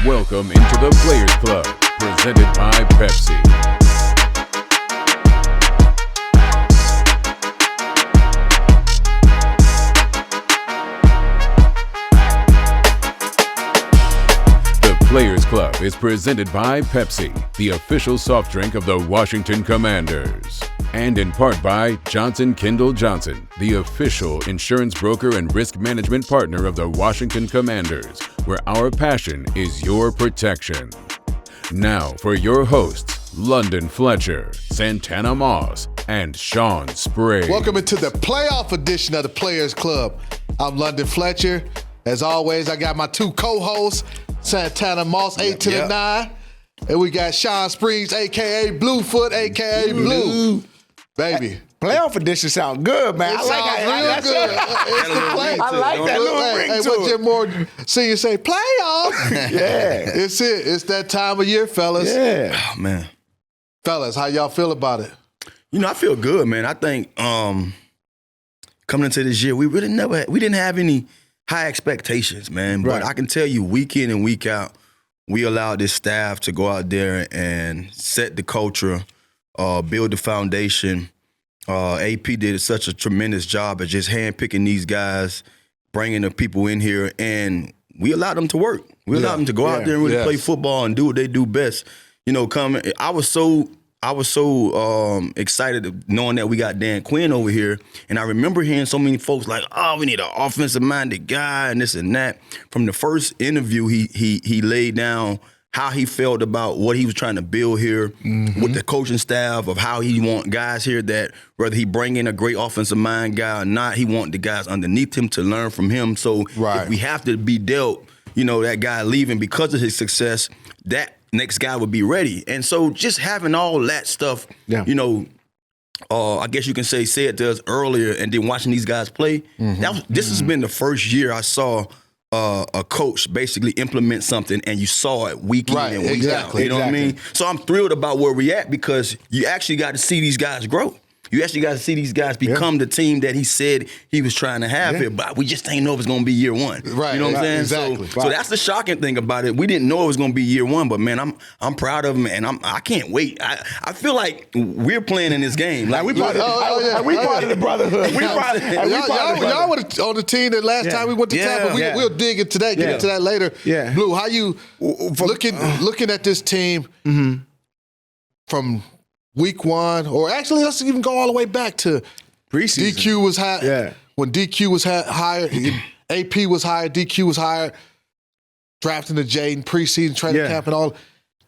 Welcome into the Players Club, presented by Pepsi. The Players Club is presented by Pepsi, the official soft drink of the Washington Commanders. And in part by Johnson Kendall Johnson, the official insurance broker and risk management partner of the Washington Commanders, where our passion is your protection. Now for your hosts, London Fletcher, Santana Moss, and Shawn Springs. Welcome into the playoff edition of the Players Club. I'm London Fletcher. As always, I got my two co-hosts, Santana Moss, 8 to the 9. And we got Shawn Springs, a.k.a. Bluefoot, a.k.a. Blue. Baby. Playoff edition sound good, man. It sounds real good. It's the play. I like that little ring to what it. Jim Moore senior say, playoff. Yeah. It's it. It's that time of year, fellas. Yeah. Oh, man. Fellas, how y'all feel about it? You know, I feel good, man. I think coming into this year, we didn't have any high expectations, man. But Right. I can tell you, week in and week out, we allowed this staff to go out there and set the culture, build the foundation. AP did such a tremendous job at just handpicking these guys, bringing the people in here, and we allowed them to work. We allowed them to go out there and really play football and do what they do best. You know, I was so excited knowing that we got Dan Quinn over here, and I remember hearing so many folks like, "Oh, we need an offensive-minded guy," and this and that. From the first interview, he laid down how he felt about what he was trying to build here with the coaching staff, of how he want guys here that whether he bring in a great offensive mind guy or not, he want the guys underneath him to learn from him. So if we have to be dealt, you know, that guy leaving because of his success, that next guy would be ready. And so just having all that stuff, you know, I guess you can say it to us earlier, and then watching these guys play, this has been the first year I saw a coach basically implement something, and you saw it week in and week out. You know what I mean? So I'm thrilled about where we're at, because you actually got to see these guys grow. You actually got to see these guys become the team that he said he was trying to have here, but we just ain't know it was going to be year one. Right. You know what I'm saying? Exactly. So that's the shocking thing about it. We didn't know it was going to be year one, but man, I'm proud of him, and I can't wait. I feel like we're playing in this game. Like we part of the brotherhood. Y'all were on the team that last time we went to Tampa. We'll dig into that, get into that later. Yeah. Blue, how you looking at this team from week one, or actually let's even go all the way back to Preseason. DQ was hired. Yeah. When DQ was hired, AP was hired, DQ was hired, drafting the Jaden, preseason training camp and all.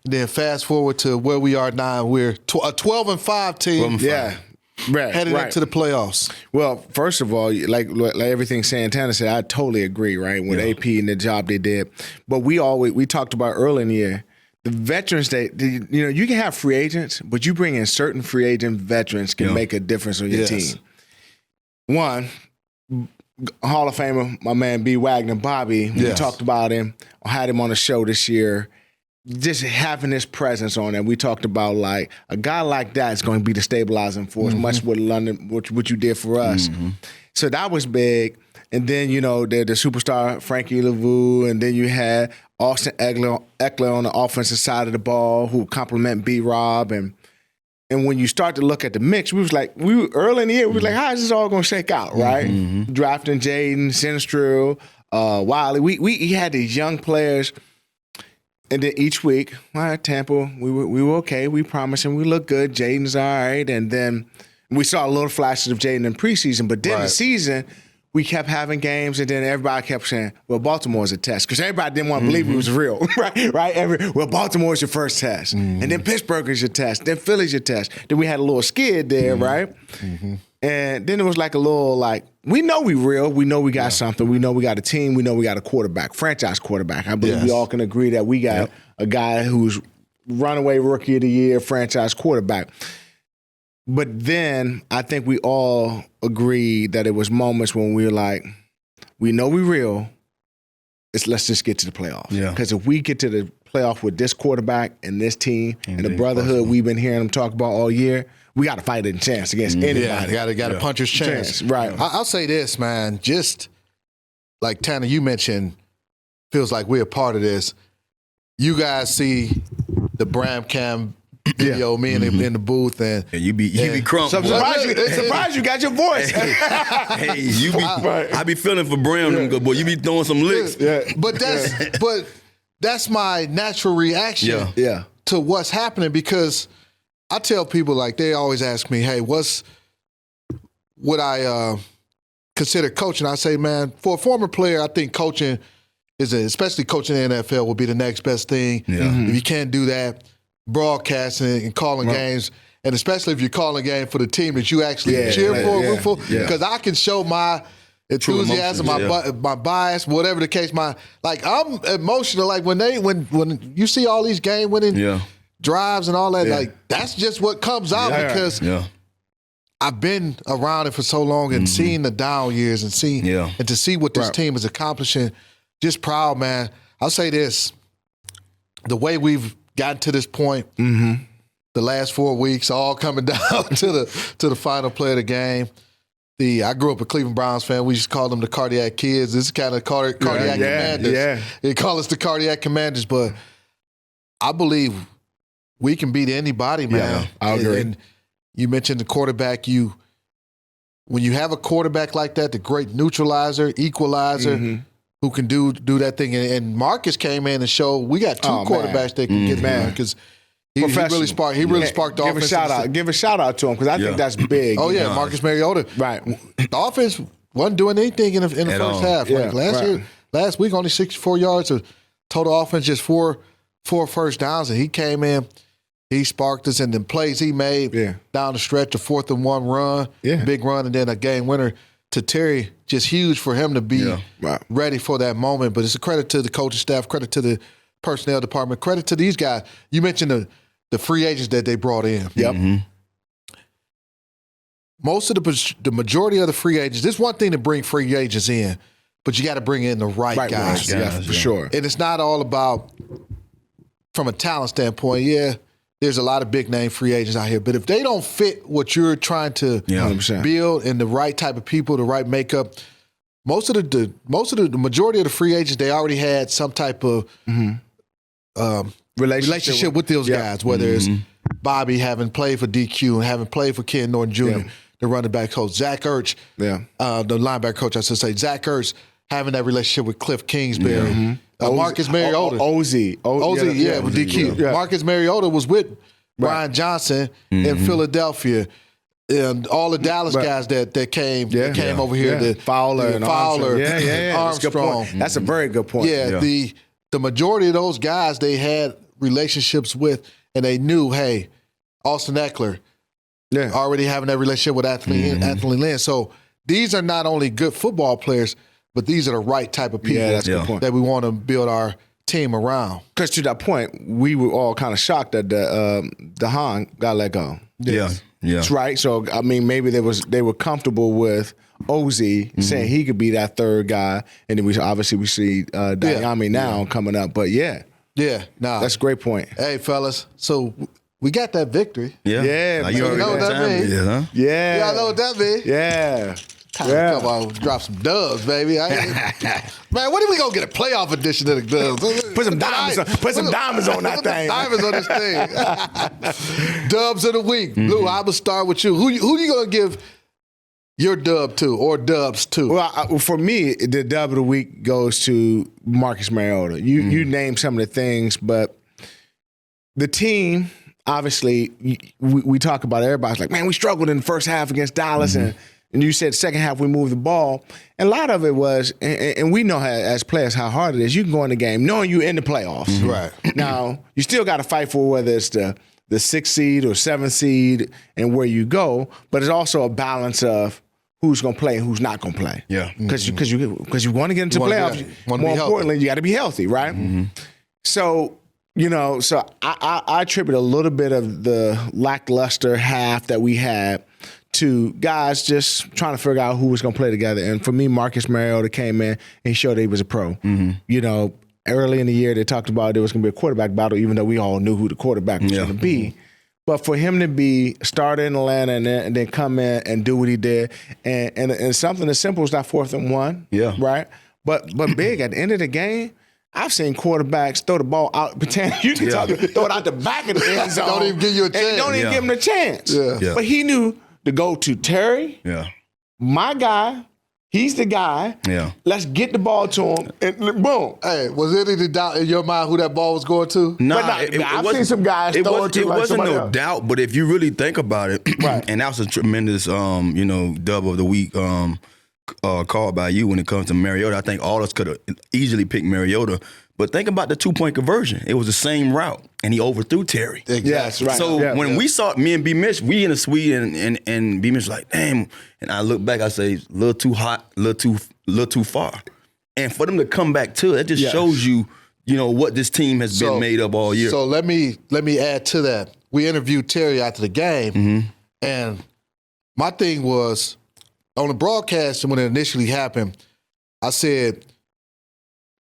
And then fast forward to where we are now. We're a 12-5 team. Heading into the playoffs. Well, first of all, like everything Santana said, I totally agree, right, with AP and the job they did. But we talked about early in the year, the veterans, you can have free agents, but you bring in certain free agent veterans can make a difference on your team. One, Hall of Famer, my man B. Wagner, Bobby, we talked about him, had him on the show this year, just having his presence on it. We talked about, like, a guy like that is going to be the stabilizing force, much with London, what you did for us. So that was big. And then, you know, the superstar Frankie Lavu, and then you had Austin Eckler on the offensive side of the ball who complement B-Rob. And when you start to look at the mix, we were early in the year, we was like, how is this all going to shake out, right? Drafting Jaden, Sinistrell, Wiley. We had these young players. And then each week, all right, Tampa, we were okay. We promised him we look good. Jaden's all right. And then we saw a little flashes of Jaden in preseason. But then the season, we kept having games, and then everybody kept saying, well, Baltimore's a test. Because everybody didn't want to believe it was real, right? Well, Baltimore's your first test. And then Pittsburgh is your test. Then Philly's your test. Then we had a little skid there, right? And then it was like a little like, we know we real. We know we got something. We know we got a team. We know we got a quarterback, franchise quarterback. I believe we all can agree that we got a guy who's runaway rookie of the year, franchise quarterback. But then I think we all agreed that it was moments when we were like, we know we real. Let's just get to the playoffs. Because if we get to the playoff with this quarterback and this team and the brotherhood we've been hearing them talk about all year, we got to fight a chance against anybody. Yeah, got a puncher's chance. Right. I'll say this, man. Just like Tanner, you mentioned, feels like we're a part of this. you guys see the Bram Cam video, me in the booth, and you be crump. So surprised you got your voice. Hey, you be. I be feeling for Bram, boy. You be throwing some licks. But that's my natural reaction to what's happening, because I tell people, like, they always ask me, hey, would I consider coaching? I say, man, for a former player, I think coaching especially coaching in the NFL would be the next best thing. If you can't do that, broadcasting and calling games, and especially if you're calling a game for the team that you actually cheer for, root for, because I can show my enthusiasm, my bias, whatever the case. I'm emotional. Like when you see all these game-winning drives and all that, like that's just what comes out because I've been around it for so long and seen the down years and to see what this team is accomplishing. Just proud, man. I'll say this: the way we've gotten to this point, the last 4 weeks, all coming down to the final play of the game. I grew up a Cleveland Browns fan. We just call them the Cardiac Kids. This is kind of cardiac commanders. They call us the Cardiac Commanders, but I believe we can beat anybody, man. Yeah, I agree. And you mentioned the quarterback. When you have a quarterback like that, the great neutralizer, equalizer, who can do that thing. And Marcus came in and showed we got two quarterbacks that can get man, because he really sparked the offense. Give a shout out to him, because I think that's big. Oh yeah, Marcus Mariota. Right. The offense wasn't doing anything in the first half. Yeah, like last week, only 64 yards of total offense, just four first downs, and he came in. He sparked us, and then plays he made down the stretch, a 4th and 1 run, big run, and then a game winner to Terry. Just huge for him to be ready for that moment. But it's a credit to the coaching staff, credit to the personnel department, credit to these guys. You mentioned the free agents that they brought in. Yep. Most of the majority of the free agents, there's one thing to bring free agents in, but you got to bring in the right guys. Yeah, for sure. And it's not all about, from a talent standpoint, there's a lot of big name free agents out here, but if they don't fit what you're trying to build and the right type of people, the right makeup, most of the majority of the free agents, they already had some type of relationship with those guys, whether it's Bobby having played for DQ and having played for Ken Norton Jr., the running back coach, Zach Ertz, the linebacker coach, I should say, Zach Ertz having that relationship with Cliff Kingsbury. Marcus Mariota. Ozzie, with DQ. Yeah. Marcus Mariota was with Brian Johnson in Philadelphia, and all the Dallas guys that came over here. Fowler and Armstrong. That's a very good point. The majority of those guys they had relationships with, and they knew, hey, Austin Eckler already having that relationship with Anthony Lynn. So these are not only good football players, but these are the right type of people that we want to build our team around. Because to that point, we were all kind of shocked that DeHaan got let go. That's right. So I mean, maybe they were comfortable with Ozzie saying he could be that third guy, and then we see Diami now coming up. But that's a great point. Hey, fellas, so we got that victory. Yeah. You know what that means? Y'all know what that means? Yeah. Come on, drop some dubs, baby. Man, when are we gonna get a playoff edition of the dubs? Put some diamonds on that thing. Diamonds on this thing. Dubs of the week. Blue, I'm gonna start with you. Who you gonna give your dub to or dubs to? Well, for me, the dub of the week goes to Marcus Mariota. You named some of the things, but the team, obviously, we talk about it. Everybody's like, man, we struggled in the first half against Dallas, and you said second half we moved the ball. And a lot of it was, and we know as players how hard it is. You can go in the game knowing you're in the playoffs. Right. Now, you still got to fight for whether it's the 6th seed or 7th seed and where you go, but it's also a balance of who's going to play and who's not going to play. Yeah. Because you want to get into playoffs. More importantly, you got to be healthy, right? So, I attribute a little bit of the lackluster half that we had to guys just trying to figure out who was going to play together. And for me, Marcus Mariota came in and he showed that he was a pro. Early in the year, they talked about there was going to be a quarterback battle, even though we all knew who the quarterback was going to be. But for him to be started in Atlanta and then come in and do what he did, and something as simple as that 4th and 1, right? But big at the end of the game, I've seen quarterbacks throw the ball out, pretend you can throw it out the back of the end zone. Don't even give you a chance. Don't even give him a chance. Yeah. But he knew to go to Terry, my guy. He's the guy. Yeah. Let's get the ball to him, and boom. Hey, was there any doubt in your mind who that ball was going to? Nah, I've seen some guys throw it to like wasn't somebody no else. doubt, but if you really think about it, Right. and that was a tremendous, dub of the week call by you when it comes to Mariota. I think all of us could have easily picked Mariota. But think about the 2-point conversion. It was the same route, and he overthrew Terry. Exactly. Yes, right. So when we saw me and B-Mitch, we in the suite, and B-Mitch like, damn. And I look back, I say, a little too hot, a little too far. And for them to come back to it, that just shows you, what this team has been made of all year. So let me add to that. We interviewed Terry after the game, and my thing was, on the broadcast when it initially happened, I said,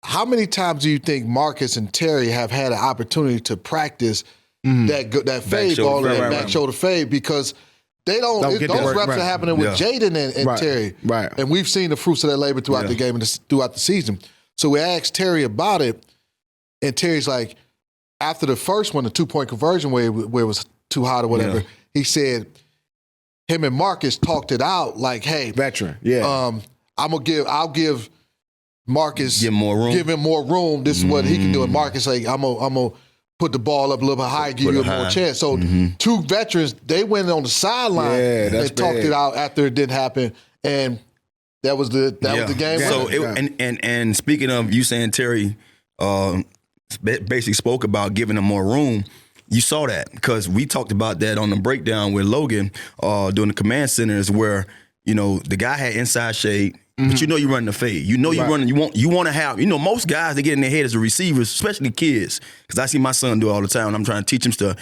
how many times do you think Marcus and Terry have had an opportunity to practice that fade ball and that back shoulder fade? Because they don't get those that reps right. are happening with Jaden and Terry. Right. And we've seen the fruits of that labor throughout the game and throughout the season. So we asked Terry about it, and Terry's like, after the first one, the 2-point conversion where it was too hot or whatever, he said him and Marcus talked it out like, hey, Veteran, I'll give Marcus give him more room. This is what he can do. And Marcus like, I'm gonna put the ball up a little bit higher, give you a more chance. So two veterans, they went on the sideline and talked it out after it didn't happen. And that was the game. So and speaking of you saying Terry basically spoke about giving him more room. You saw that because we talked about that on the breakdown with Logan during the command centers where, the guy had inside shade, but you're running the fade. You're running, you want to have, most guys, they get in their head as a receivers, especially kids, because I see my son do it all the time and I'm trying to teach him stuff.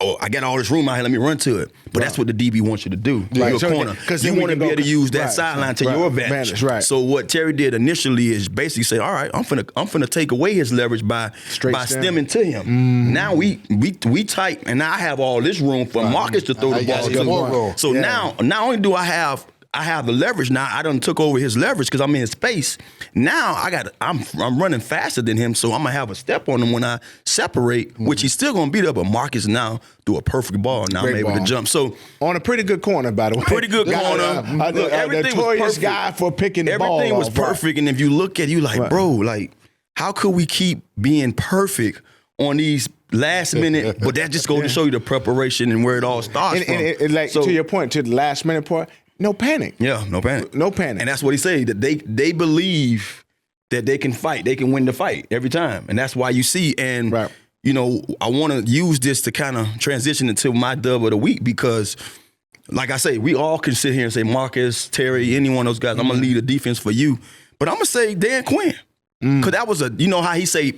Oh, I got all this room out here, let me run to it. But that's what the DB wants you to do. You're a corner. Because you want to be able to use that sideline to your advantage. Right. So what Terry did initially is basically say, all right, I'm finna take away his leverage by stemming to him. Now we tight, and now I have all this room for Marcus to throw the ball to. So now, not only do I have the leverage now. I done took over his leverage because I'm in space. Now I'm running faster than him, so I'm gonna have a step on him when I separate, which he's still gonna be there. But Marcus now threw a perfect ball. Now I'm able to jump. So on a pretty good corner, by the way. Pretty good corner. Look, everything was perfect. Guy for picking the ball. Everything was perfect, and if you look at it, you like, bro, like, how could we keep being perfect on these last minute? But that just goes to show you the preparation and where it all starts from. And like to your point, to the last minute part. No panic. Yeah, no panic. No panic. And that's what he said, that they believe that they can fight. They can win the fight every time. And that's why you see, and, I want to use this to kind of transition into my dub of the week because, like I say, we all can sit here and say, Marcus, Terry, any one of those guys, I'm going to lead the defense for you. But I'm going to say Dan Quinn. Because that was how he say,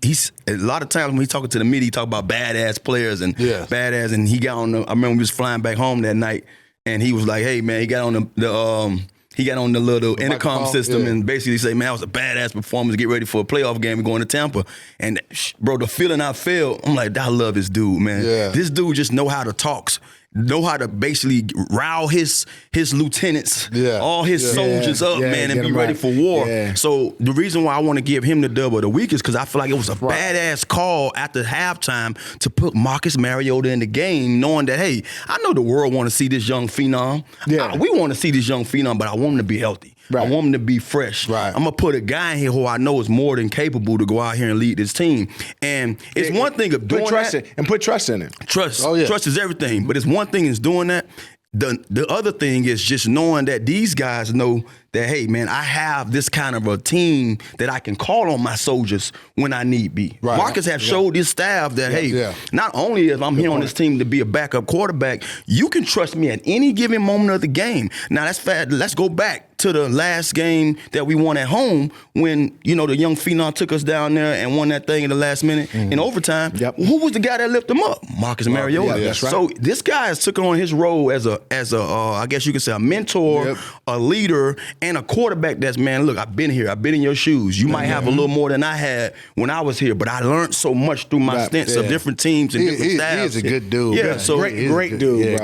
he's a lot of times when he's talking to the media, he talk about badass players and badass. And he got on I remember we was flying back home that night. And he was like, hey, man, he got on the little intercom system and basically say, man, that was a badass performance. Get ready for a playoff game. We're going to Tampa. And, bro, the feeling I felt, I'm like, I love this dude, man. Yeah. This dude just know how to talk, know how to basically rile his lieutenants, all his soldiers up, man, and be ready for war. Yeah. So the reason why I want to give him the dub of the week is because I feel like it was a badass call after halftime to put Marcus Mariota in the game, knowing that, hey, I know the world want to see this young phenom. Yeah. We want to see this young phenom, but I want him to be healthy. Right. I want him to be fresh. Right. I'm going to put a guy in here who I know is more than capable to go out here and lead this team. And it's one thing of doing that. And put trust in it. Trust. Oh, yeah. Trust is everything. But it's one thing is doing that. The other thing is just knowing that these guys know that, hey, man, I have this kind of a team that I can call on my soldiers when I need be. Right. Marcus have showed his staff that, not only if I'm here on this team to be a backup quarterback, you can trust me at any given moment of the game. Now, that's fact. Let's go back to the last game that we won at home when, the young phenom took us down there and won that thing in the last minute in overtime. Yep. Who was the guy that lifted him up? Marcus Mariota. Yeah, that's right. So this guy has took on his role as a I guess you could say a mentor, a leader, and a quarterback that's, man, look, I've been here. I've been in your shoes. You might have a little more than I had when I was here, but I learned so much through my stints of different teams and different styles. He's a good dude. Yeah, so great dude.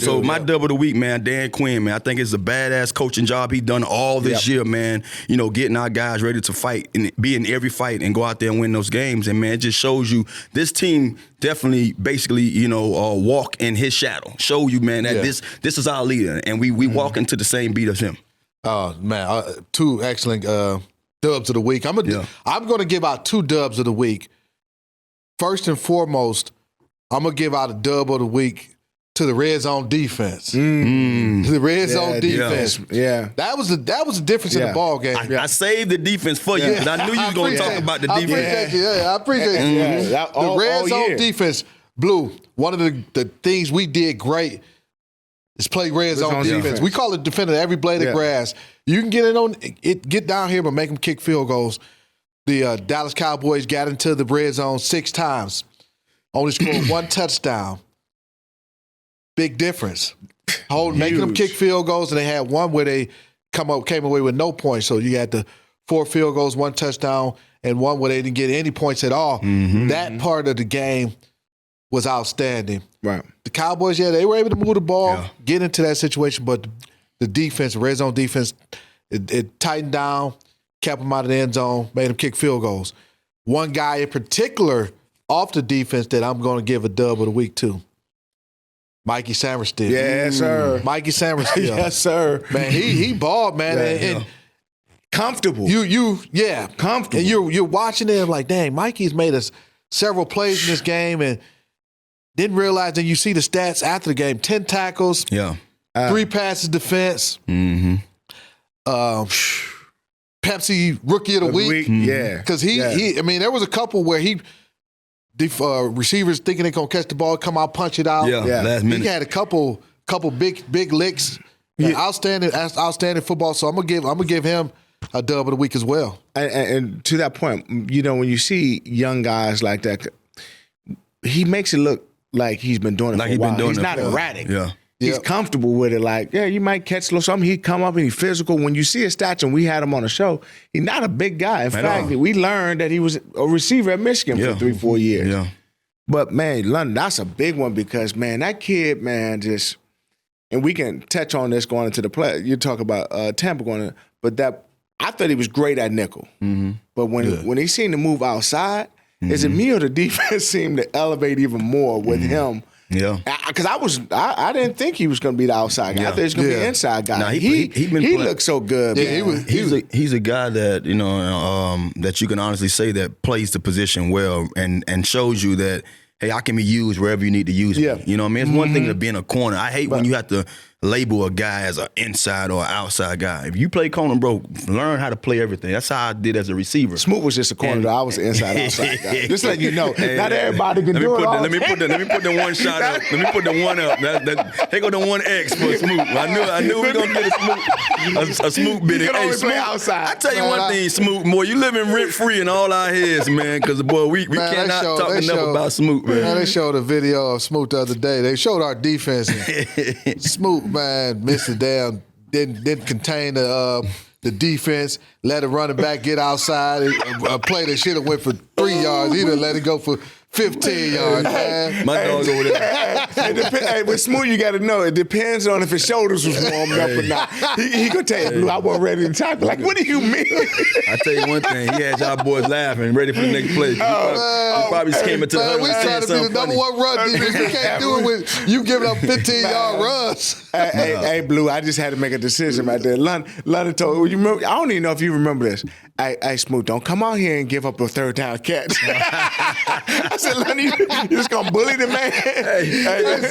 So my dub of the week, man, Dan Quinn, man. I think it's a badass coaching job he done all this year, man. You know, getting our guys ready to fight and be in every fight and go out there and win those games. And man, it just shows you this team definitely, basically, you know, walk in his shadow. Show you, man, that this is our leader, and we walk into the same beat as him. Oh man, two excellent dubs of the week. I'm going to give out two dubs of the week. First and foremost, I'm going to give out a dub of the week to the red zone defense. The red zone defense. Yeah. That was the difference in the ball game. I saved the defense for you because I knew you was going to talk about the defense. I appreciate it. The red zone defense, Blue, one of the things we did great is play red zone defense. We call it defending every blade of grass. You can get in on it, get down here, but make them kick field goals. The Dallas Cowboys got into the red zone 6 times, only scored 1 touchdown. Big difference. Making them kick field goals, and they had one where they came away with no points. So you had the 4 field goals, 1 touchdown, and one where they didn't get any points at all. That part of the game was outstanding. Right. The Cowboys, they were able to move the ball, get into that situation, but the defense, red zone defense, it tightened down, kept them out of the end zone, made them kick field goals. One guy in particular off the defense that I'm going to give a dub of the week to, Mikey Samerstill. Yes, sir. Mikey Samerstill. Yes, sir. Man, he balled, man. And comfortable. Comfortable. And you're watching it like, dang, Mikey's made us several plays in this game and didn't realize that you see the stats after the game. 10 tackles. 3 passes defense. Pepsi Rookie of the Week. Because there was a couple where receivers thinking they're going to catch the ball, come out, punch it out. Last minute. He had a couple big licks. Outstanding football. So I'm gonna give him a dub of the week as well. And to that point, you know, when you see young guys like that, he makes it look like he's been doing it for a while. He's not erratic. He's comfortable with it. Like, you might catch a little something. He'd come up and he's physical. When you see his stats, and we had him on the show, he's not a big guy. In fact, we learned that he was a receiver at Michigan for 3-4 years. But, man, London, that's a big one because, man, that kid, man, just – and we can touch on this going into the play. You talk about Tampa going to – but that – I thought he was great at nickel. But when he seemed to move outside, is it me or the defense seemed to elevate even more with him? Because I didn't think he was going to be the outside guy. I thought he was going to be the inside guy. He looked so good. He's a guy that, you know, that you can honestly say that plays the position well and shows you that, hey, I can be used wherever you need to use me. You know what I mean? It's one thing to be in a corner. I hate when you have to label a guy as an inside or an outside guy. If you play corner, bro, learn how to play everything. That's how I did as a receiver. Smoot was just a corner, though. I was an inside-outside guy. Just letting you know, not everybody can do it all. Let me put the one shot up. Let me put the one up. Here go the 1X for Smoot. I knew we were going to get a Smoot bit. You can always play outside. I tell you one thing, Smoot, boy, you living rent-free in all our heads, man, because, boy, we cannot talk enough about Smoot, man. They showed a video of Smoot the other day. They showed our defense. Smoot, man, missed it down. Didn't contain the defense. Let a running back get outside. A play that should have went for 3 yards. He done let it go for 15 yards, man. My dog's over there. With Smoot, you got to know, it depends on if his shoulders was warmed up or not. He could tell you, Blue, I wasn't ready to tackle. Like, what do you mean? I tell you one thing, he had y'all boys laughing, ready for the next play. He probably came into the huddle we trying to be the number one run defense. We can't do it with you giving up 15-yard runs. Hey, Blue, I just had to make a decision right there. London told you remember, I don't even know if you remember this. Hey, Smoot, don't come out here and give up a 3rd down catch. I said, London, you just gonna bully the man? You just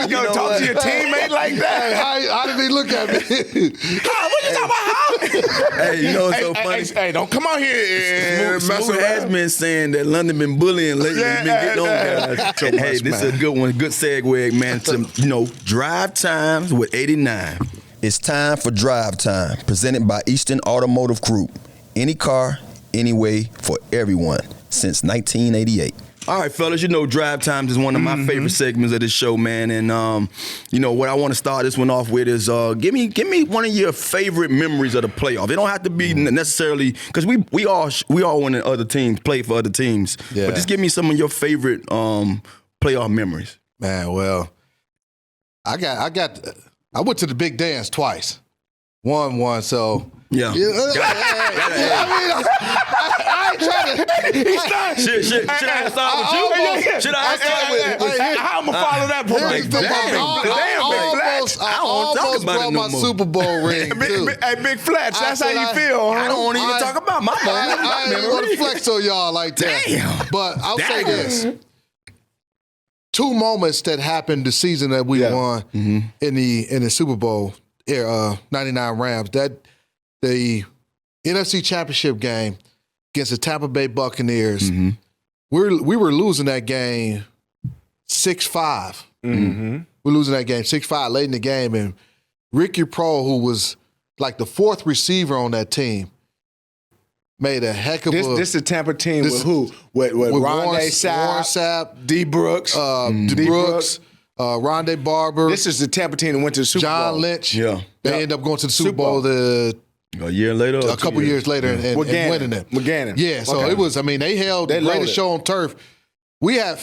gonna talk to your teammate like that? How did he look at me? What you talking about? Hey, you know what's so funny? Hey, don't come out here and mess Smoot has around. been saying that London been bullying lately. He's been getting on guys. Hey, this is a good one. Good segue, man, to, Drive Times with 89. It's time for Drive Time, presented by Eastern Automotive Group. Any car, any way, for everyone, since 1988. All right, fellas, you know Drive Times is one of my favorite segments of this show, man. And, you know, what I want to start this one off with is give me one of your favorite memories of the playoff. It don't have to be necessarily, because we all want other teams, play for other teams. Yeah. But just give me some of your favorite playoff memories. Man, well, I went to the big dance twice. Won, so yeah. I ain't trying to. Should I start with you? Should I start with? How am I follow that point? I almost brought my Super Bowl ring too. Hey, Big Fletch, that's how you feel. I don't want to even talk about my moment. I ain't going to flex on y'all like that. Damn. But I'll say this. 2 moments that happened the season that we won in the Super Bowl, 99 Rams. That the NFC Championship game against the Tampa Bay Buccaneers. We were losing that game 6-5. We're losing that game 6-5 late in the game, and Ricky Pro, who was like the 4th receiver on that team, made a heck of This the Tampa team with who? With Warren Sapp, D. Brooks, Rondé Barber. This is the Tampa team that went to the Super Bowl. John Lynch. Yeah. They ended up going to the Super Bowl a year later? A couple years later and winning it. McGannon. Yeah, so it was, they held the greatest show on turf. We had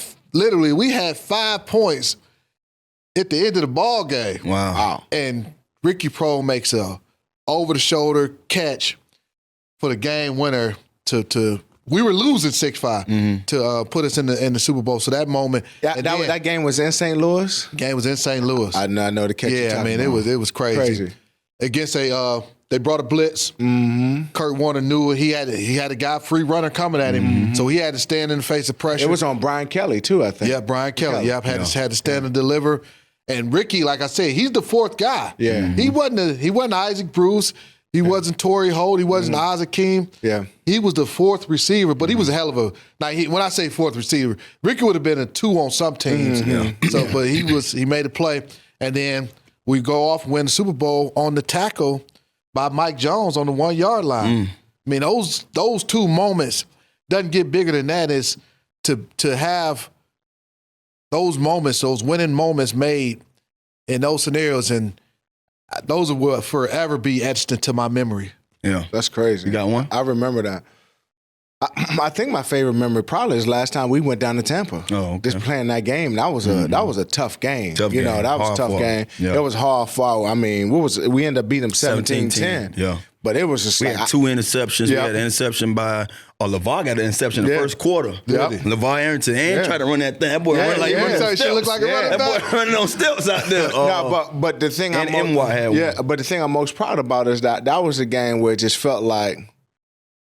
5 points at the end of the ball game. Wow. And Ricky Pro makes a over-the-shoulder catch for the game winner to we were losing 6-5 to put us in the Super Bowl. So that moment, that game was in St. Louis. Game was in St. Louis. I know the catch. Yeah, it was crazy. Against they brought a blitz. Kurt Warner knew it. He had a guy free runner coming at him, so he had to stand in the face of pressure. It was on Brian Kelly too, I think. Yeah, Brian Kelly. Had to stand and deliver. And Ricky, like I said, he's the 4th guy. Yeah, he wasn't Isaac Bruce. He wasn't Torrey Holt. He wasn't Isaac Keem. Yeah. He was the 4th receiver, but he was a hell of a. Now, when I say 4th receiver, Ricky would have been a 2 on some teams. So, but he made a play, and then we go off and win the Super Bowl on the tackle by Mike Jones on the 1-yard line. Those 2 moments doesn't get bigger than that. Is to have those moments, those winning moments made in those scenarios, and those will forever be etched into my memory. Yeah. That's crazy. You got one? I remember that. I think my favorite memory probably is last time we went down to Tampa. Oh, okay. Just playing that game. That was a tough game. That was a tough game. Yeah. It was hard fought. We ended up beating them 17-10. Yeah. But it was just we had 2 interceptions. We had an interception by LeVar got an interception in the first quarter. LeVar Arrington tried to run that thing. That boy running like running on steps. Look like a running that boy running on steps out there. But the thing but the thing I'm most proud about is that was a game where it just felt like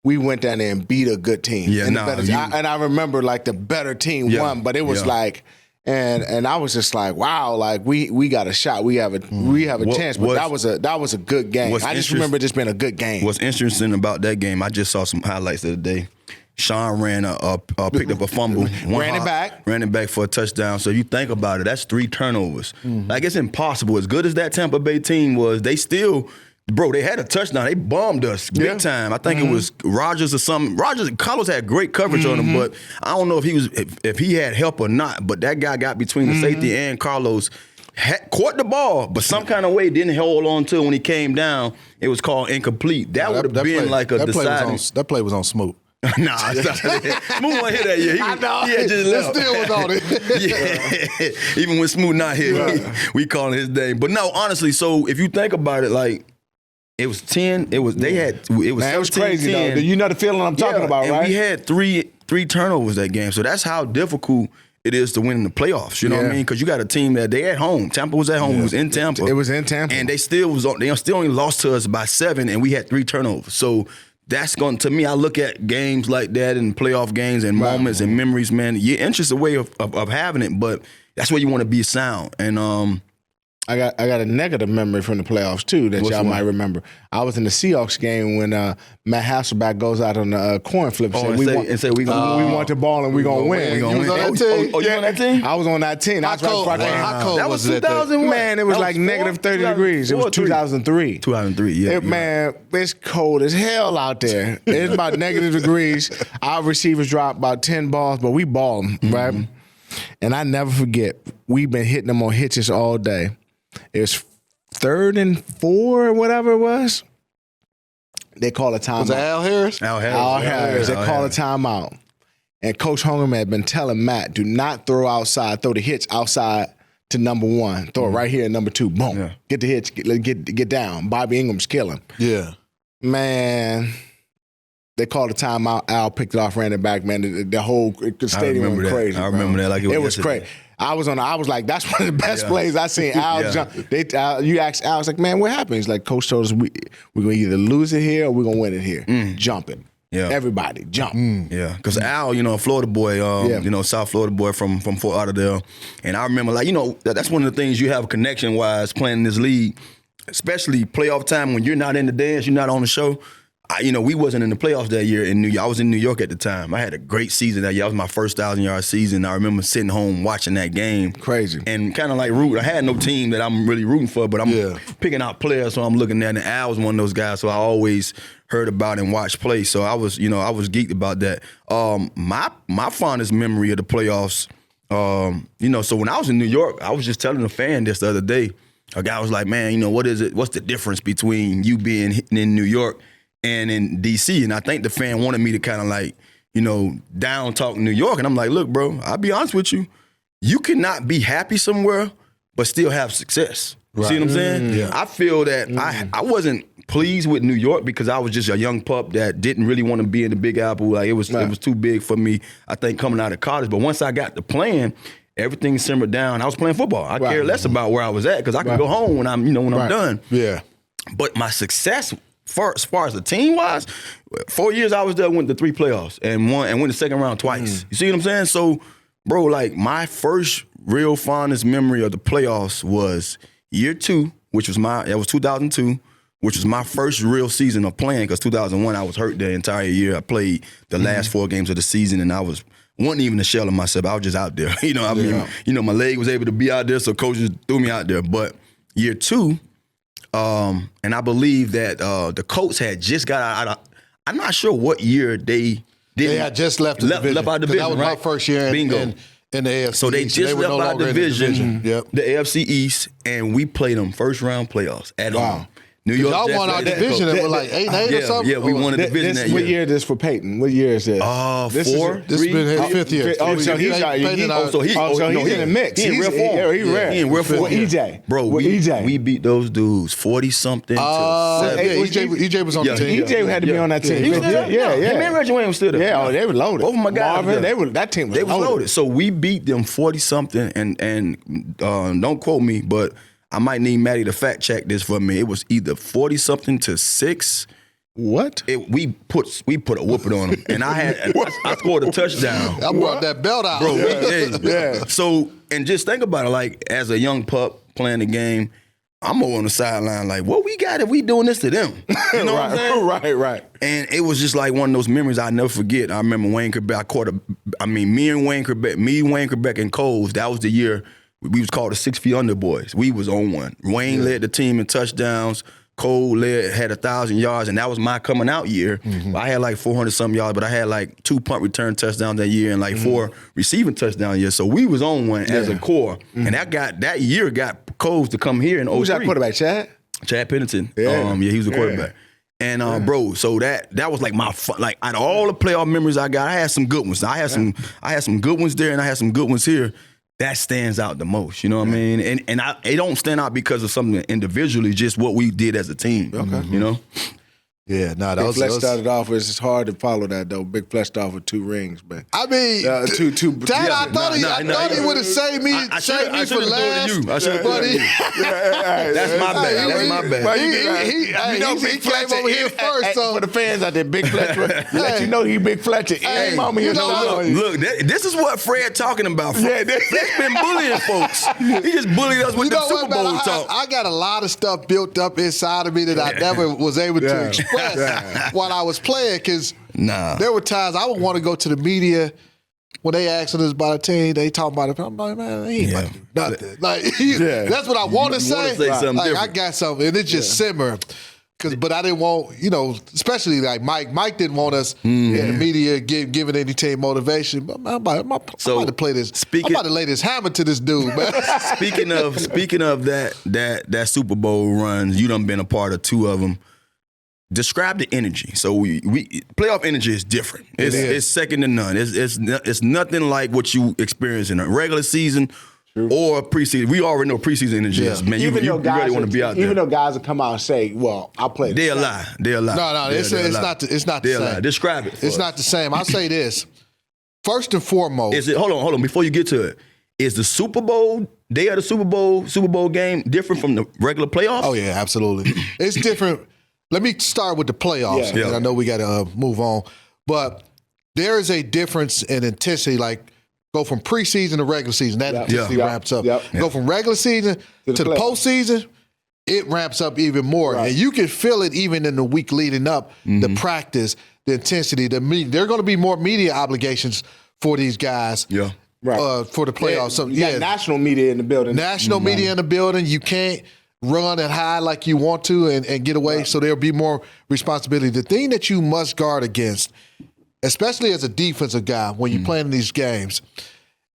we went down there and beat a good team. Yeah, and I remember like the better team won, but it was like. And I was just like, wow, like we got a shot, we have a chance. But that was a good game. I just remember just being a good game. What's interesting about that game, I just saw some highlights the other day. Shawn picked up a fumble, ran it back for a touchdown. So you think about it, that's 3 turnovers. Like it's impossible. As good as that Tampa Bay team was, they still. Bro, they had a touchdown. They bombed us big time. I think it was Rodgers or something. Carlos had great coverage on him, but I don't know if he had help or not. But that guy got between the safety and Carlos, caught the ball, but some kind of way didn't hold on to it when he came down. It was called incomplete. That would have been like a deciding. That play was on Smoot. Nah, Smoot wasn't hit that year. He had just left. Still was on it. Yeah, even when Smoot not here, we calling his name. But no, honestly, so if you think about it, like. It was 10. It was crazy though. You know the feeling I'm talking about, right? And we had three turnovers that game. So that's how difficult it is to win in the playoffs. You know what I mean? Because you got a team that they at home. Tampa was at home. It was in Tampa. It was in Tampa. And they still only lost to us by 7, and we had 3 turnovers. So that's going to me. I look at games like that and playoff games and moments and memories, man. Yeah, it's just a way of having it, but that's where you want to be sound. And I got a negative memory from the playoffs too that y'all might remember. I was in the Seahawks game when Matt Hasselbeck goes out on the coin flip and say we want the ball and we gonna win. You was on that team? Oh, you on that team? I was on that team. How cold was it? 2001. Man, it was like negative 30 degrees. It was 2003. 2003, yeah. Man, it's cold as hell out there. It's about negative degrees. Our receivers dropped about 10 balls, but we balled them, right? And I never forget, we've been hitting them on hitches all day. It was 3rd and 4 or whatever it was. They call a timeout. Was it Al Harris? Al Harris. They call a timeout. And Coach Hungerman had been telling Matt, do not throw outside, throw the hitch outside to number 1. Throw it right here at number 2. Boom. Yeah. Get the hitch, get down. Bobby Ingram's killing. Yeah. Man, they called a timeout. Al picked it off, ran it back, man. The whole stadium went crazy. I remember that like it was crazy. I was like, that's one of the best plays I seen Al jump. You asked Al, I was like, man, what happened? He's like, Coach told us we're going to either lose it here or we're going to win it here. Jump it. Yeah. Everybody, jump. Yeah, because Al, a Florida boy, South Florida boy from Fort Lauderdale. And I remember, that's one of the things you have connection-wise playing in this league, especially playoff time when you're not in the dance, you're not on the show. We wasn't in the playoffs that year in New York. I was in New York at the time. I had a great season that year. That was my first 1,000-yard season. I remember sitting home watching that game. Crazy. And kind of like rooting. I had no team that I'm really rooting for, but I'm picking out players, so I'm looking at it. And Al was one of those guys, so I always heard about and watched play. So I was geeked about that. My fondest memory of the playoffs, so when I was in New York, I was just telling a fan this the other day. A guy was like, man, what is it? What's the difference between you being in New York and in D.C.? And I think the fan wanted me to kind of down talk New York. And I'm like, look, bro, I'll be honest with you. You cannot be happy somewhere but still have success. Right. See what I'm saying? Yeah. I feel that I wasn't pleased with New York because I was just a young pup that didn't really want to be in the Big Apple. Like it was too big for me, I think, coming out of college. But once I got to playing, everything simmered down. I was playing football. I cared less about where I was at because I could go home when I'm done. Yeah. But my success, as far as the team wise, 4 years I was there, went to 3 playoffs and went the second round twice. You see what I'm saying? So, bro, my first real fondest memory of the playoffs was year 2, which was it was 2002, which was my first real season of playing because 2001 I was hurt the entire year. I played the last 4 games of the season and I wasn't even a shell of myself. I was just out there. My leg was able to be out there, so coaches threw me out there. But year 2, and I believe that the Colts had just got out. I'm not sure what year they had just left out the division. That was my first year in the AFC. So they just left out the division, the AFC East, and we played them first round playoffs at home. New York. Y'all won our division at like 8-8 or something? Yeah, we won a division that year. What year is this for Peyton? What year is this? 4? This has been his 5th year. So he's in the mix. He's in real form. He's rare. He in real form. With EJ. Bro, we beat those dudes 40-something to 7. EJ was on the team. EJ had to be on that team. Yeah. Him and Reggie Williams stood there. Yeah, they were loaded. Both of my guys. That team was loaded. So we beat them 40-something, and don't quote me, but I might need Maddie to fact check this for me. It was either 40-something to 6. What? We put a whooping on them, and I scored a touchdown. I brought that belt out, bro. So, and just think about it, like as a young pup playing the game, I'm over on the sideline, like, what we got if we doing this to them? You know what I'm saying? Right. And it was just like one of those memories I'll never forget. I remember Wayne Quebec. Me, Wayne Quebec, and Coles. That was the year. We was called the 6 Feet Under Boys. We was on one. Wayne led the team in touchdowns. Cole had 1,000 yards, and that was my coming out year. I had like 400-something yards, but I had like 2 punt return touchdowns that year and like 4 receiving touchdowns year. So we was on one as a core, and that year got Coles to come here in 03. Who's that quarterback, Chad? Chad Pennington. He was the quarterback. And bro, so that was like my fun. Like out of all the playoff memories I got, I had some good ones. I had some good ones there, and I had some good ones here. That stands out the most, you know what I mean? And it don't stand out because of something individually, just what we did as a team, you know? Yeah, no, that Big was Fletch started off. It's hard to follow that though. Big Fletch started off with 2 rings, but I mean, Dad, I thought he would have saved me. I Saved me for last. I should have done you. That's my bad. That's my bad. He came over here first. So for the fans out there, Big Fletcher, let you know he Big Fletcher. Hey, mama, look, this is what Fred talking about. Fred's been bullying folks. He just bullied us with the Super Bowl talk. I got a lot of stuff built up inside of me that I never was able to express while I was playing, because there were times I would want to go to the media when they asking us about a team, they talking about it. I'm like, man, he ain't about to do nothing. Like, that's what I want to say. Like, I got something, and it just simmered. But I didn't want, especially like Mike. Mike didn't want us in the media giving any team motivation. But I'm about to play this. I'm about to lay this hammer to this dude, man. Speaking of that Super Bowl runs, you done been a part of 2 of them. Describe the energy. So we playoff energy is different. It's second to none. It's nothing like what you experience in a regular season. True. Or preseason. We already know preseason energy is, man. You really want to be out there. Even though guys will come out and say, well, I'll play. They'll lie. No, it's not the same. Lie. Describe it. It's not the same. I'll say this. First and foremost. Hold on. Before you get to it, is the Super Bowl, day of the Super Bowl game different from the regular playoffs? Oh, yeah, absolutely. It's different. Let me start with the playoffs. Yeah. I know we got to move on. But there is a difference in intensity, like, go from preseason to regular season. That intensity ramps up. Go from regular season to the postseason, it ramps up even more. Right. And you can feel it even in the week leading up, the practice, the intensity, the media. There are going to be more media obligations for these guys for the playoffs. So, you got national media in the building. National media in the building. You can't run and hide like you want to and get away. Right. So there'll be more responsibility. The thing that you must guard against, especially as a defensive guy, when you're playing these games,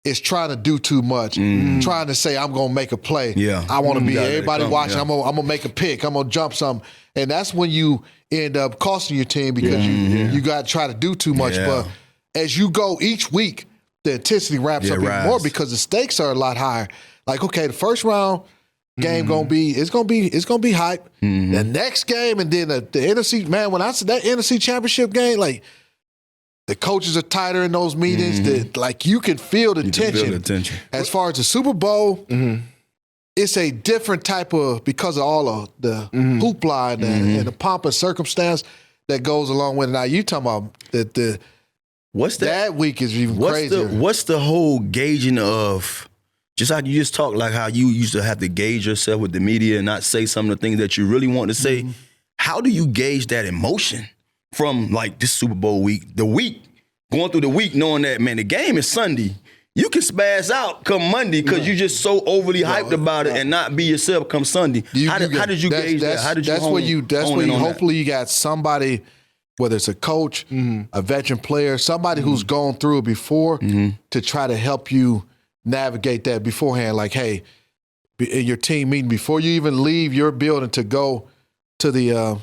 is trying to do too much, trying to say, I'm going to make a play. Yeah. I want to be everybody watching. Yeah. I'm going to make a pick. I'm going to jump something. And that's when you end up costing your team because you got to try to do too much. But as you go each week, the intensity ramps up even more because the stakes are a lot higher. Like, okay, the first round game gonna be hype. The next game and then the NFC, man, when I said that NFC championship game, like, the coaches are tighter in those meetings. That, like, you can feel the tension. As far as the Super Bowl, it's a different type of, because of all of the hoopla and the pomp and circumstance that goes along with it. Now, you talking about that week is even crazier. What's the whole gauging of, just like you just talked, like how you used to have to gauge yourself with the media and not say some of the things that you really want to say. How do you gauge that emotion from, like, this Super Bowl week, going through the week, knowing that, man, the game is Sunday. You can spaz out come Monday because you're just so overly hyped about it and not be yourself come Sunday. How did you gauge that? How did you hopefully you got somebody, whether it's a coach, a veteran player, somebody who's gone through it before to try to help you navigate that beforehand. Like, hey, in your team meeting, before you even leave your building to go to the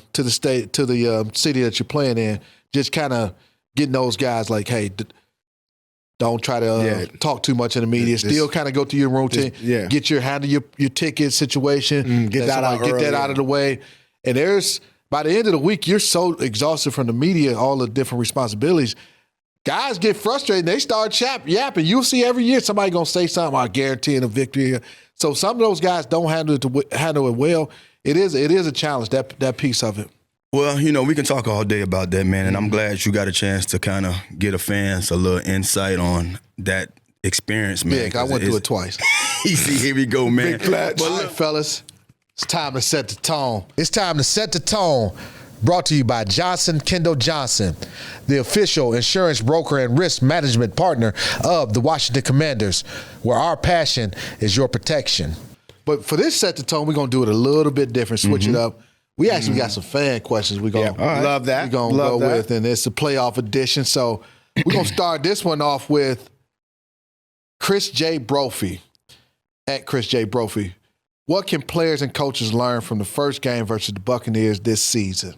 city that you're playing in, just kind of getting those guys like, hey, don't try to talk too much in the media. Still kind of go through your routine. Handle your ticket situation. Get that out of the way. And by the end of the week, you're so exhausted from the media, all the different responsibilities. Guys get frustrated. They start yapping. You'll see every year somebody going to say something, I guarantee a victory. So some of those guys don't handle it well. It is a challenge, that piece of it. Well, we can talk all day about that, man, and I'm glad you got a chance to kind of get a fans a little insight on that experience, man. Big, I went through it twice. Easy, here we go, man. Big Fletch. All right, fellas, it's time to set the tone. It's time to set the tone. Brought to you by Johnson Kendall Johnson, the official insurance broker and risk management partner of the Washington Commanders, where our passion is your protection. But for this set the tone, we're going to do it a little bit different, switch it up. We actually got some fan questions we're going to love that. We're going to go with, and it's a playoff edition. So we're going to start this one off with Chris J. Brophy, at Chris J. Brophy. What can players and coaches learn from the first game versus the Buccaneers this season?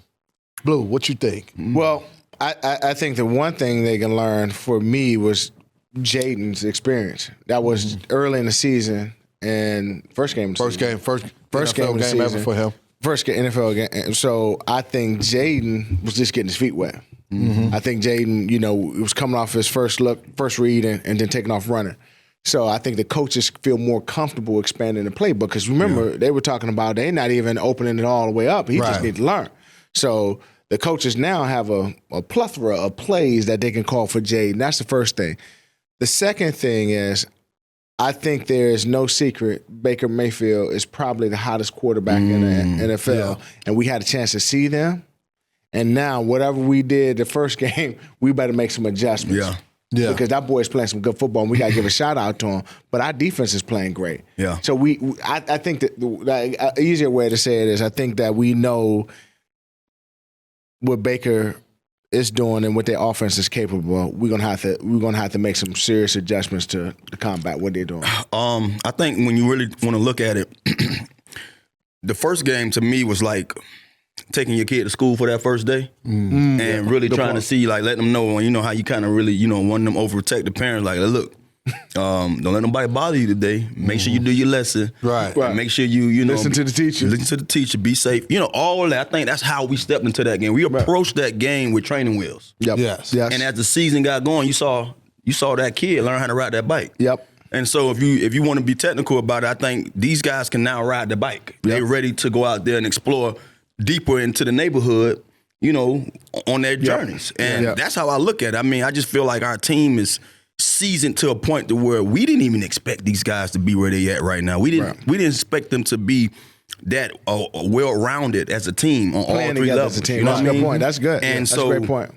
Blue, what you think? Well, I think the one thing they can learn for me was Jaden's experience. That was early in the season and first game of the season First game of the season ever for him. First NFL game. So I think Jaden was just getting his feet wet. Mm-hmm. I think Jaden, was coming off his first read and then taking off running. So I think the coaches feel more comfortable expanding the playbook because remember, they were talking about they're not even opening it all the way up. He just needs to learn. So the coaches now have a plethora of plays that they can call for Jaden. That's the first thing. The second thing is I think there is no secret Baker Mayfield is probably the hottest quarterback in the NFL, and we had a chance to see them. And now whatever we did the first game, we better make some adjustments. Yeah. Because that boy is playing some good football, and we got to give a shout out to him. But our defense is playing great. Yeah. So I think that the easier way to say it is I think that we know what Baker is doing and what their offense is capable of. We're gonna have to make some serious adjustments to combat what they're doing. I think when you really want to look at it, the first game to me was like taking your kid to school for that first day and really trying to see, like, let them know, how you kind of really, want them overprotect the parents. Like, look, don't let nobody bother you today. Make sure you do your lesson. Right. Make sure you listen to the teacher. Listen to the teacher. Be safe. All of that. I think that's how we stepped into that game. We approached that game with training wheels. Yep. Yes. And as the season got going, you saw that kid learn how to ride that bike. Yep. And so if you want to be technical about it, I think these guys can now ride the bike. Yep. They're ready to go out there and explore deeper into the neighborhood, on their journeys. And that's how I look at it. I mean, I just feel like our team is seasoned to a point to where we didn't even expect these guys to be where they at right now. We didn't expect them to be that well-rounded as a team on playing all three levels. As a team. That's a good point. That's good. And that's a great point.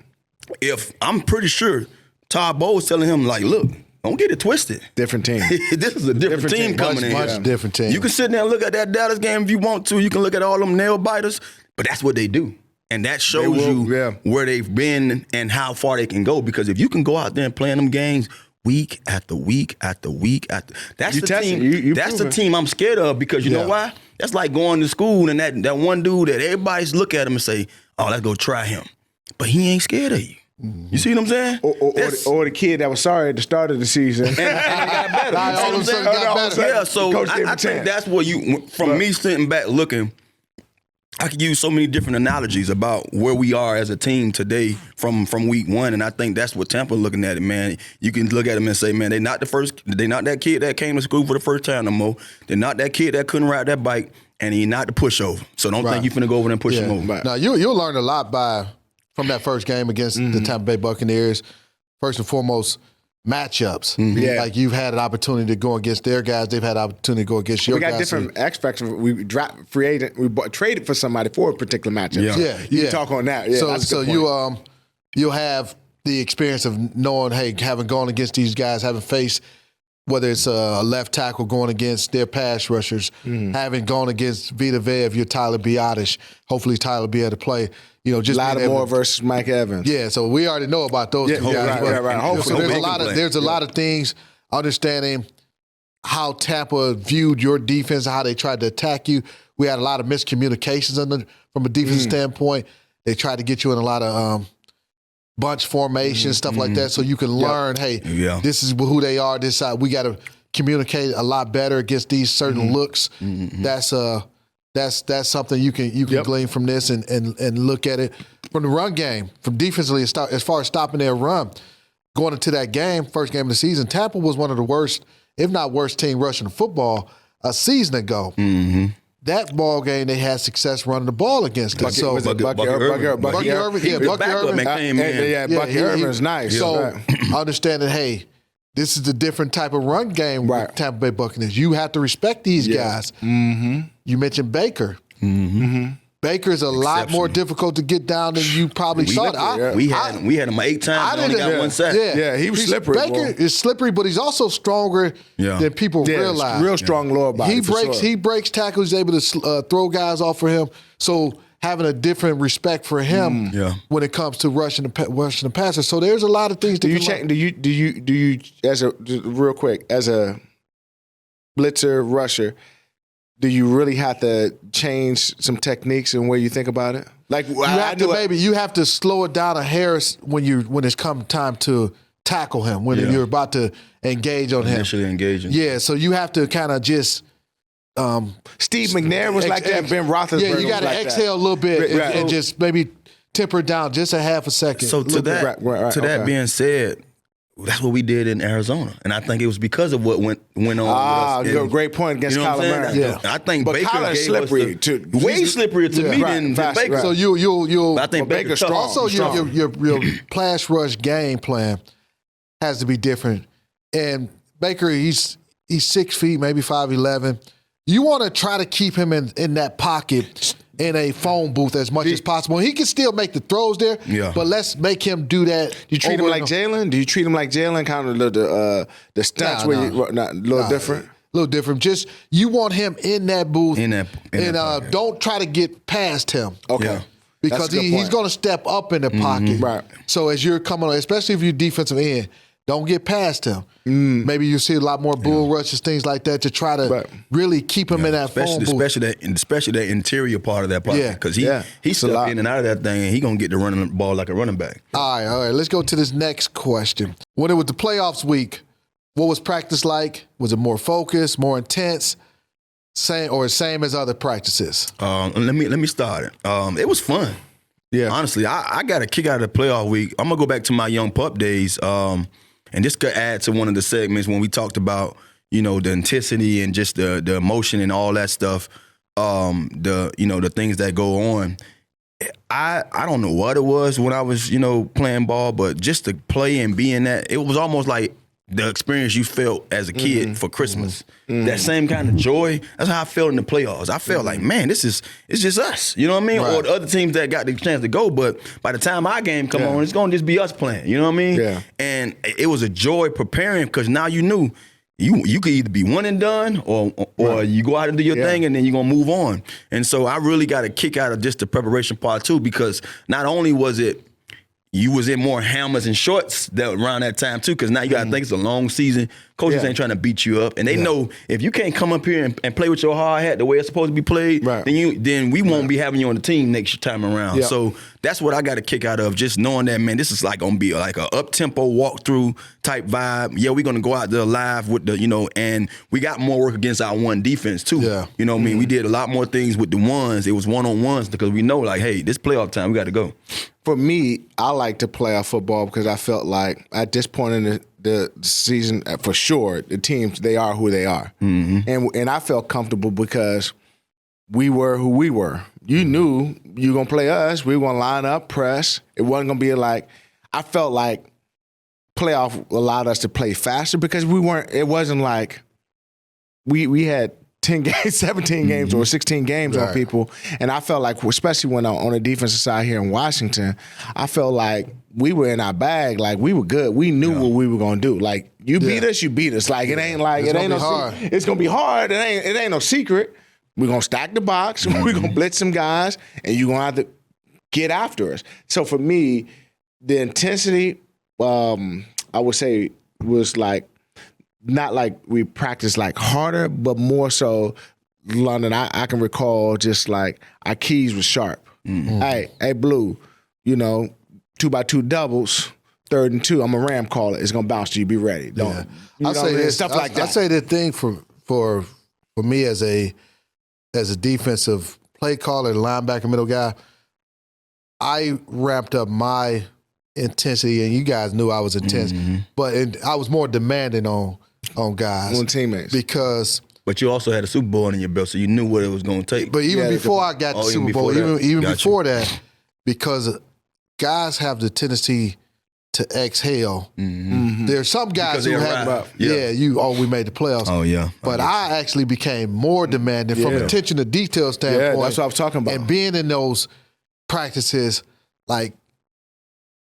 If I'm pretty sure Todd Bowles telling him, like, look, don't get it twisted. Different team. This is a different team coming in. Much different team. You can sit there and look at that Dallas game if you want to. You can look at all them nail biters, but that's what they do. And that shows where they've been and how far they can go. Because if you can go out there and play in them games week after week after week after, that's the team. That's the team I'm scared of because you know why? That's like going to school and that one dude that everybody's look at him and say, "Oh, let's go try him," but he ain't scared of you. You see what I'm saying? Or the kid that was sorry at the start of the season and got better. All of a sudden got better. Yeah, so I think that's what me sitting back looking, I could use so many different analogies about where we are as a team today from week one, and I think that's what Tampa looking at it, man. You can look at them and say, man, they're not that kid that came to school for the first time no more. They're not that kid that couldn't ride that bike, and he's not the pushover. So don't think you're finna go over there and push him over. Now you'll learn a lot from that first game against the Tampa Bay Buccaneers. First and foremost, matchups. Like you've had an opportunity to go against their guys. They've had an opportunity to go against your guys. We got different aspects. We dropped free agent. We traded for somebody for a particular matchup. You can talk on that. Yeah, so you'll have the experience of knowing, hey, having gone against these guys, having faced whether it's a left tackle going against their pass rushers, having gone against Vita Vea if you're Tyler Biotish. Hopefully Tyler be able to play. Just Lattimore versus Mike Evans. Yeah, so we already know about those two guys. Right. Hopefully, there's a lot of things, understanding how Tampa viewed your defense, how they tried to attack you. We had a lot of miscommunications from a defensive standpoint. They tried to get you in a lot of bunch formation, stuff like that, so you can learn, hey, this is who they are, this side. We got to communicate a lot better against these certain looks. That's something you can glean from this and look at it from the run game, from defensively as far as stopping their run. Going into that game, first game of the season, Tampa was one of the worst, if not worst team rushing football a season ago. That ball game, they had success running the ball against us. So Bucky Irvin. Bucky Irvin is nice. So understanding, hey, this is a different type of run game with Tampa Bay Buccaneers. You have to respect these guys. You mentioned Baker. Baker's a lot more difficult to get down than you probably thought. We had him 8 times. Only got 1 sack. Yeah, he was slippery. Baker is slippery, but he's also stronger than people realize. Real strong lower body. He breaks tackles. He's able to throw guys off for him. So having a different respect for him when it comes to rushing the passer. So there's a lot of things. Do you as a real quick as a blitzer rusher? Do you really have to change some techniques in the way you think about it? Like you have to slow it down a hair when it's come time to tackle him, when you're about to engage on him. Initially engaging. Yeah, so you have to kind of just Steve McNair was like that. Ben Roethlisberger. Yeah, you got to like exhale a little bit Right. and just maybe temper it down just a half a second. So to that, okay. being said, that's what we did in Arizona, and I think it was because of what went on. with us. Great point against You know what Kyler I'm Murray. saying? Yeah. I think But Baker Kyler's gave slippery us to- way slipperier to me than Right. Baker. So you'll But I think Baker's Baker's strong. also your pass rush game plan has to be different. And Baker, he's 6 feet, maybe 5'11". You want to try to keep him in that pocket in a phone booth as much as possible. He can still make the throws there, but let's make him do that. You treat him like Jalen? Do you treat him like Jalen? Kind of the stunts where you a little different? A little different. Just you want him in that booth, and don't try to get past him. Okay. Yeah. Because he's going to step up in the pocket. Right. So as you're coming on, especially if you're defensive end, don't get past him. Maybe you see a lot more bull rushes, things like that, to try to really keep him in that phone booth. Especially that interior part of that pocket. Because he stepped in and out of that thing, and he's going to get the running ball like a running back. All right. Let's go to this next question. When it was the playoffs week, what was practice like? Was it more focused, more intense, same as other practices? Let me start it. It was fun. Yeah. Honestly, I got a kick out of the playoff week. I'm going to go back to my young pup days. And this could add to one of the segments when we talked about, the intensity and just the emotion and all that stuff. The things that go on. I don't know what it was when I was, playing ball, but just to play and be in that, it was almost like the experience you felt as a kid for Christmas. That same kind of joy. That's how I felt in the playoffs. I felt like, man, it's just us. You know what I mean? Right. Or the other teams that got the chance to go, but by the time our game come on, it's going to just be us playing. You know what I mean? Yeah. And it was a joy preparing because now you knew you could either be one and done or you go out and do your thing and then you're going to move on. And so I really got a kick out of just the preparation part too, because not only was it you was in more hammers and shorts around that time too, because now you got to think it's a long season. Coaches ain't trying to beat you up, and they know if you can't come up here and play with your hard hat the way it's supposed to be played, then we won't be having you on the team next time around. Yeah. So that's what I got a kick out of, just knowing that, man, this is like gonna be like a up tempo walkthrough type vibe. Yeah, we're gonna go out there live with the and we got more work against our one defense too. Yeah. You know what I mean? We did a lot more things with the ones. It was one-on-ones because we know like, hey, this playoff time, we got to go. For me, I like to play our football because I felt like at this point in the season, for sure, the teams, they are who they are. And I felt comfortable because we were who we were. You knew you were going to play us. We were going to line up, press. It wasn't going to be like, I felt like playoff allowed us to play faster because it wasn't like we had 10 games, 17 games or 16 games on people. And I felt like, especially when on the defensive side here in Washington, I felt like we were in our bag. Like, we were good. We knew what we were going to do. Like, you beat us, you beat us. Like, it ain't like, it ain't no hard. It's going to be hard. It ain't no secret. We're going to stack the box. We're going to blitz some guys, and you're going to have to get after us. So for me, the intensity, I would say, was like, not like we practiced like harder, but more so, London, I can recall just like our keys were sharp. Hey, Blue, 2x2 doubles, 3rd and 2, I'm a ram caller. It's gonna bounce to you. Be ready. Don't I'll say this, stuff like that. I'll say the thing for me as a defensive play caller, linebacker, middle guy, I ramped up my intensity, and you guys knew I was intense, but I was more demanding on guys, on teammates, because. But you also had a Super Bowl in your belt, so you knew what it was going to take. But even before I got the Super Bowl, even before that, because guys have the tendency to exhale. There's some guys who have, we made the playoffs. Oh, yeah. But I actually became more demanding from attention to detail standpoint. Yeah, that's what I was talking about. And being in those practices, like,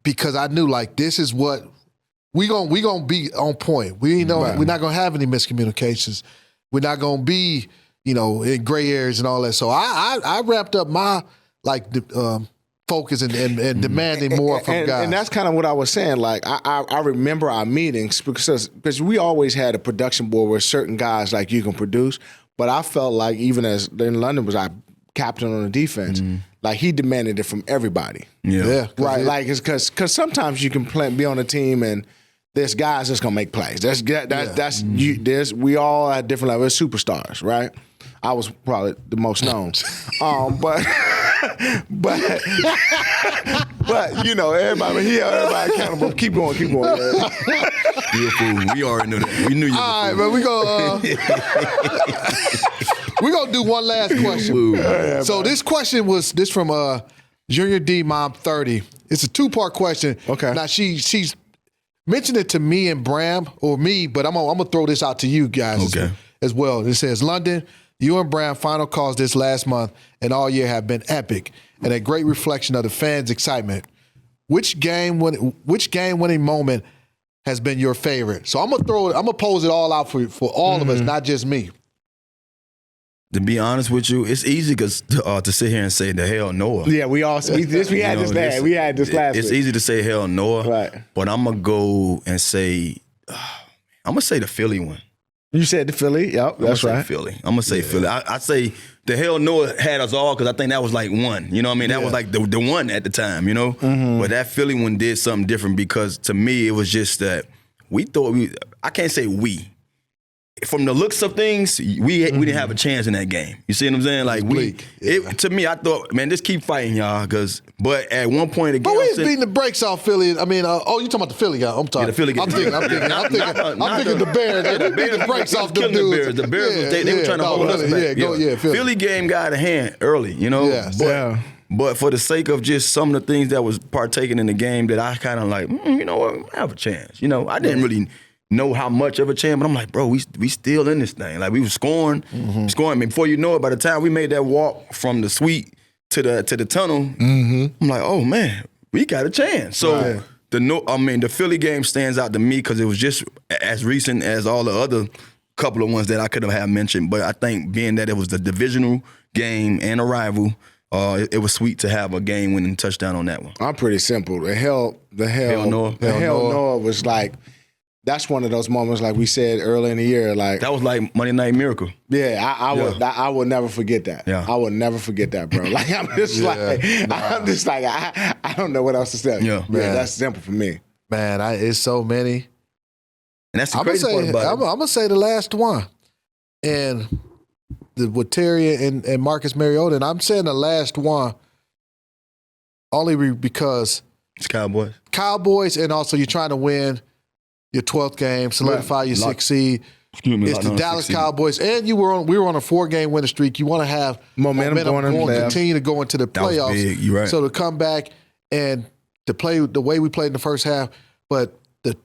because I knew, like, this is what we gonna be on point. We're not gonna have any miscommunications. We're not gonna be, in gray areas and all that. So I wrapped up my focus and demanding more from guys. And that's kind of what I was saying. Like I remember our meetings because we always had a production board where certain guys like you can produce. But I felt like even as in London was our captain on the defense, like he demanded it from everybody. Yeah. Right. Like it's because sometimes you can be on a team and there's guys that's gonna make plays. We all at different levels. We're superstars, right? I was probably the most known, but everybody accountable. Keep going. Yeah. Beautiful. We already knew that. We knew you. All right, man. We gonna do one last question. So this question was from Junior D Mom 30. It's a 2-part question. Okay. Now she's mentioned it to me and Bram or me, but I'm gonna throw this out to you guys as well. It says, London, you and Bram final calls this last month and all year have been epic and a great reflection of the fans' excitement. Which game winning moment has been your favorite? So I'm gonna pose it all out for all of us, not just me. To be honest with you, it's easy to sit here and say the hell Noah. Yeah, we had this last It's week. easy to say hell Noah, Right. but I'm gonna go and say, the Philly one. You said the Philly. Yep, that's I'm gonna right. say Philly. I'm gonna say Philly. I say the hell Noah had us all because I think that was like one. You know what I mean? That was like the one at the time. You know, but that Philly one did something different because to me it was just that I can't say we. From the looks of things, we didn't have a chance in that game. You see what I'm saying? Like to me, I thought, man, just keep fighting, y'all. But at one point, the game, but we was beating the brakes off Philly. I mean, you talking about the Philly guy? I'm talking. Yeah, the Philly guy. I'm thinking the Bears. They beat the brakes off them dudes. The Bears, they were trying to hold us back. Philly game got out of hand early, you know. Yes. But for the sake of just some of the things that was partaking in the game, that I kind of like, you know what, I have a chance. You know, I didn't really know how much of a chance, but I'm like, bro, we still in this thing. Like we were scoring. I mean, before you know it, by the time we made that walk from the suite to the tunnel, I'm like, oh man, we got a chance. So the Philly game stands out to me because it was just as recent as all the other couple of ones that I could have mentioned. But I think being that it was the divisional game and a rival, it was sweet to have a game-winning touchdown on that one. I'm pretty simple. The hell Noah was like. That's one of those moments, like we said early in the year, like that was like Monday Night Miracle. Yeah, I would never forget that. Yeah. I would never forget that, bro. Like I'm just like I don't know what else to say. Yeah, that's simple for me. Man, it's so many. And that's the crazy part about it. I'm gonna say the last one, and with Terry and Marcus Mariota, and I'm saying the last one only because it's Cowboys, and also you're trying to win your 12th game, solidify your 6th seed. It's the Dallas Cowboys, and we were on a 4-game winning streak. You want to have momentum going, continue to go into the playoffs. That was big. You're right. So to come back and to play the way we played in the first half, but the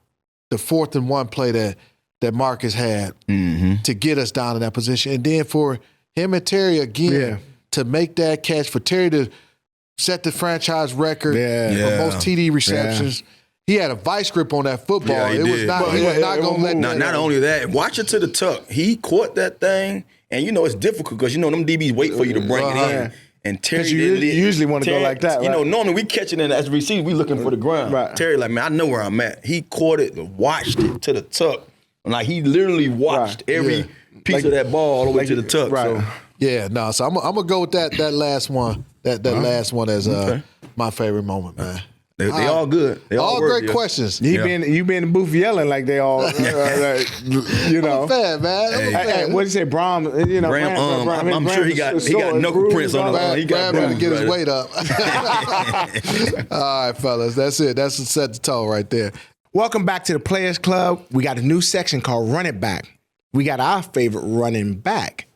4th and 1 play that Marcus had to get us down in that position, and then for him and Terry again to make that catch, for Terry to set the franchise record for most TD receptions. He had a vice grip on that football. Yeah, he was not going to let that. Not only that, watch it to the tuck. He caught that thing, and you know it's difficult because you know them DBs wait for you to bring it in. And Terry, you usually want to go like that. Right? You know, normally we catching it as a receiver, we looking for the ground. Right. Terry, like, man, I know where I'm at. He caught it, watched it to the tuck. Like he literally watched every piece of that ball all the way to the tuck. Right. So. So I'm gonna go with that last one. That last one as my favorite moment, man. They all good. They all great questions. You been in the booth yelling like they all, you know. I'm a fan, man. Hey, what did you say, Bram? You know, I'm sure he got knuckle prints on him. He got to get his weight up. All right, fellas, that's it. That's set the tone right there. Welcome back to the Players Club. We got a new section called Run It Back. We got our favorite running back.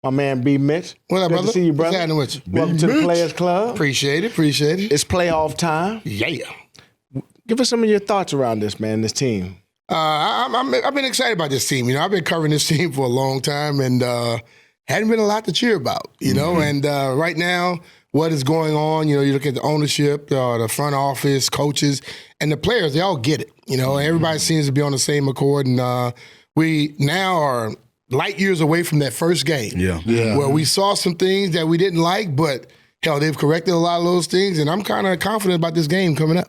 My man B-Mitch. What up, brother? Good to see you, brother. What's happening with you? Welcome to the Players Club. Appreciate it. It's playoff time. Yeah. Give us some of your thoughts around this, man, this team. I've been excited about this team. You know, I've been covering this team for a long time and hadn't been a lot to cheer about, you know. And right now, what is going on, you know, you look at the ownership, the front office, coaches, and the players, they all get it. You know, everybody seems to be on the same accord. And we now are light years away from that first game. Yeah. Where we saw some things that we didn't like, but hell, they've corrected a lot of those things, and I'm kind of confident about this game coming up.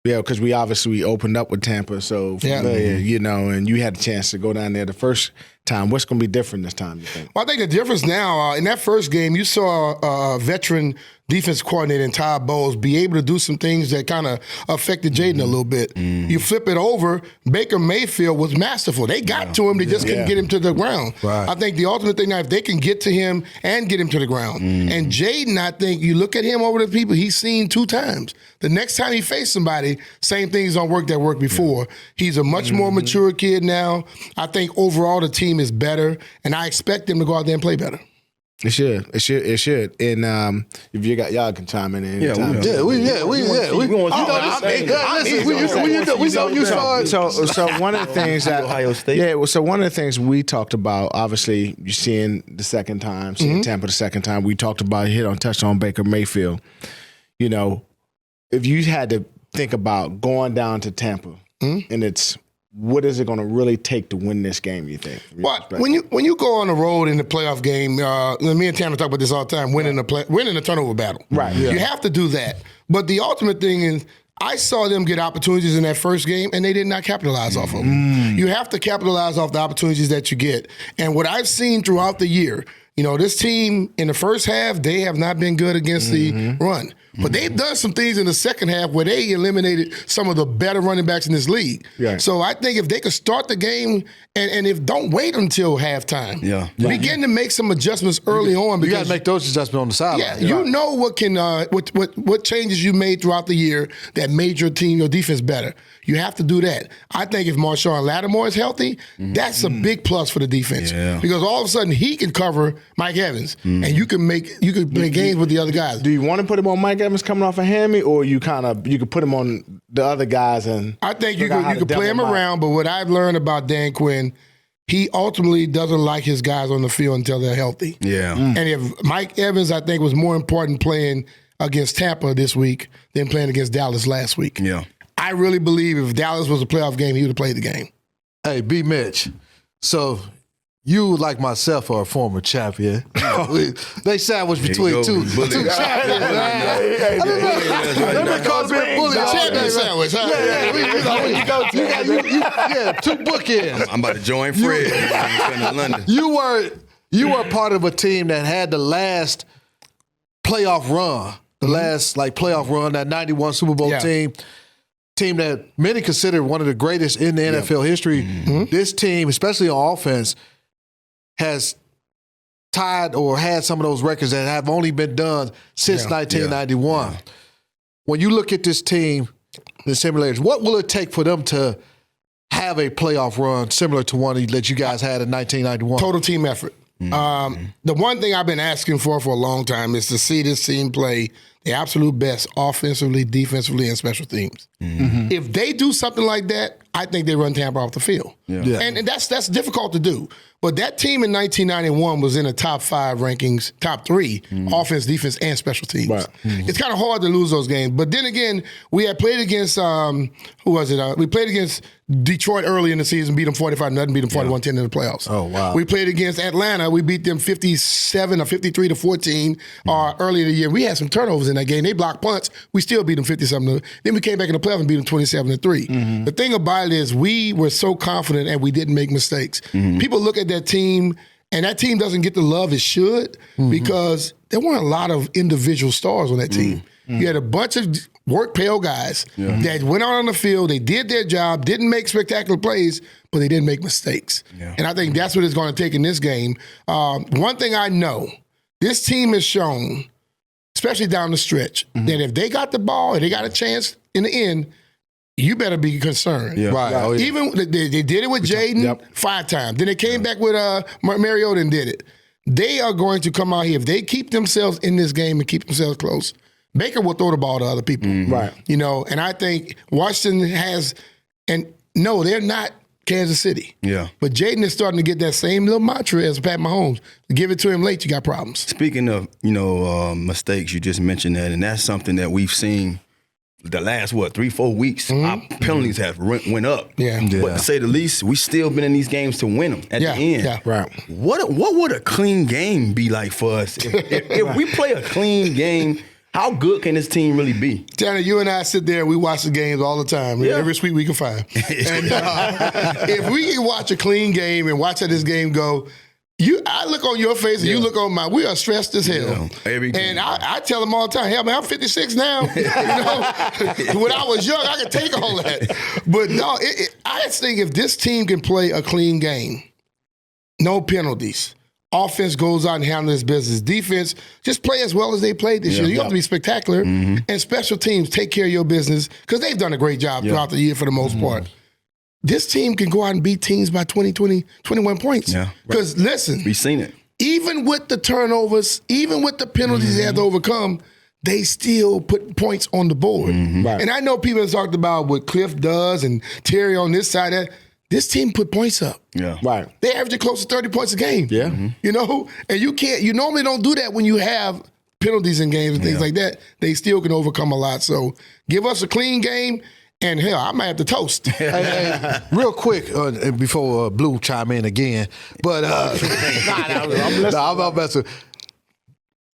Yeah, because we obviously opened up with Tampa, so you know, and you had a chance to go down there the first time. What's going to be different this time, you think? Well, I think the difference now, in that first game, you saw a veteran defense coordinator and Todd Bowles be able to do some things that kind of affected Jaden a little bit. You flip it over, Baker Mayfield was masterful. They got to him, they just couldn't get him to the ground. Right. I think the ultimate thing now, if they can get to him and get him to the ground. And Jaden, I think you look at him over the people he's seen 2 times. The next time he faced somebody, same things don't work that worked before. He's a much more mature kid now. I think overall the team is better, and I expect them to go out there and play better. It should. And if you got, y'all can chime in anytime. So one of the things that Ohio State. So one of the things we talked about, obviously, you're seeing the second time, seeing Tampa the second time. We talked about touched on Baker Mayfield. You know, if you had to think about going down to Tampa, and it's what is it going to really take to win this game, you think? Well, when you go on the road in the playoff game, me and Tanner talk about this all the time, winning the turnover battle. Right. You have to do that. But the ultimate thing is, I saw them get opportunities in that first game, and they did not capitalize off of them. You have to capitalize off the opportunities that you get. And what I've seen throughout the year, you know, this team in the first half, they have not been good against the run. But they've done some things in the second half where they eliminated some of the better running backs in this league. Yeah. So I think if they could start the game and if don't wait until halftime, begin to make some adjustments early on. You Because got to make those adjustments on the sideline. yeah, you know what can what changes you made throughout the year that made your team, your defense better. You have to do that. I think if Marshawn Lattimore is healthy, that's a big plus for the defense. Yeah. Because all of a sudden he can cover Mike Evans, and you can play games with the other guys. Do you want to put him on Mike Evans coming off a hammy, or you could put him on the other guys? And I think you could play him around, but what I've learned about Dan Quinn, he ultimately doesn't like his guys on the field until they're healthy. Yeah. And if Mike Evans, I think, was more important playing against Tampa this week than playing against Dallas last week. Yeah. I really believe if Dallas was a playoff game, he would have played the game. Hey, B-Mitch, so you, like myself, are a former champion. They sandwiched between two champions, man. Let me call it a bully. Champion sandwich, huh? Yeah, 2 bookends. I'm about to join Fred. in London. You were part of a team that had the last playoff run, playoff run, that 91 Super Bowl team that many consider one of the greatest in the NFL history. This team, especially on offense, has tied or had some of those records that have only been done since 1991. When you look at this team, the simulators, what will it take for them to have a playoff run similar to one that you guys had in 1991? Total team effort. The one thing I've been asking for a long time is to see this team play the absolute best offensively, defensively, and special teams. If they do something like that, I think they run Tampa off the field. And that's difficult to do. But that team in 1991 was in the top 5 rankings, top 3, offense, defense, and special teams. Right. It's kind of hard to lose those games. But then again, we had played against, who was it? We played against Detroit early in the season, beat them 45-0, beat them 41-10 in the playoffs. Oh, wow. We played against Atlanta. We beat them 57 or 53-14 early in the year. We had some turnovers in that game. They blocked punts. We still beat them 57. Then we came back in the playoffs and beat them 27-3. The thing about it is we were so confident and we didn't make mistakes. People look at that team, and that team doesn't get the love it should because there weren't a lot of individual stars on that team. You had a bunch of work-pale guys that went out on the field, they did their job, didn't make spectacular plays, but they didn't make mistakes. And I think that's what it's going to take in this game. One thing I know, this team has shown, especially down the stretch, that if they got the ball and they got a chance in the end, you better be concerned. Right. Oh, yeah. Even they did it with Jaden 5 times. Then they came back with Mariota and did it. They are going to come out here. If they keep themselves in this game and keep themselves close, Baker will throw the ball to other people. Right. You know, and I think Washington has, and no, they're not Kansas City. Yeah. But Jaden is starting to get that same little mantra as Pat Mahomes. Give it to him late, you got problems. Speaking of, mistakes, you just mentioned that, and that's something that we've seen the last, 3-4 weeks. Our penalties have went up. But to say the least, we still been in these games to win them at the end. Yeah. Right. What would a clean game be like for us? If we play a clean game, how good can this team really be? Tanner, you and I sit there and we watch the games all the time. Every week we can find. And if we can watch a clean game and watch how this game go, I look on your face and you look on mine. We are stressed as hell. And I tell them all the time, hell, man, I'm 56 now. You know, when I was young, I could take all that. But no, I just think if this team can play a clean game, no penalties, offense goes out and handles its business, defense just play as well as they played this year. You have to be spectacular. And special teams take care of your business because they've done a great job throughout the year for the most part. This team can go out and beat teams by 20, 21 points. Because listen, we've seen it. Even with the turnovers, even with the penalties they have to overcome, they still put points on the board. And I know people have talked about what Cliff does and Terry on this side. This team put points up. They average close to 30 points a game. You know, and you normally don't do that when you have penalties in games and things like that. They still can overcome a lot. So give us a clean game. And hell, I might have to toast. Hey, real quick before Blue chime in again, but I'm messing.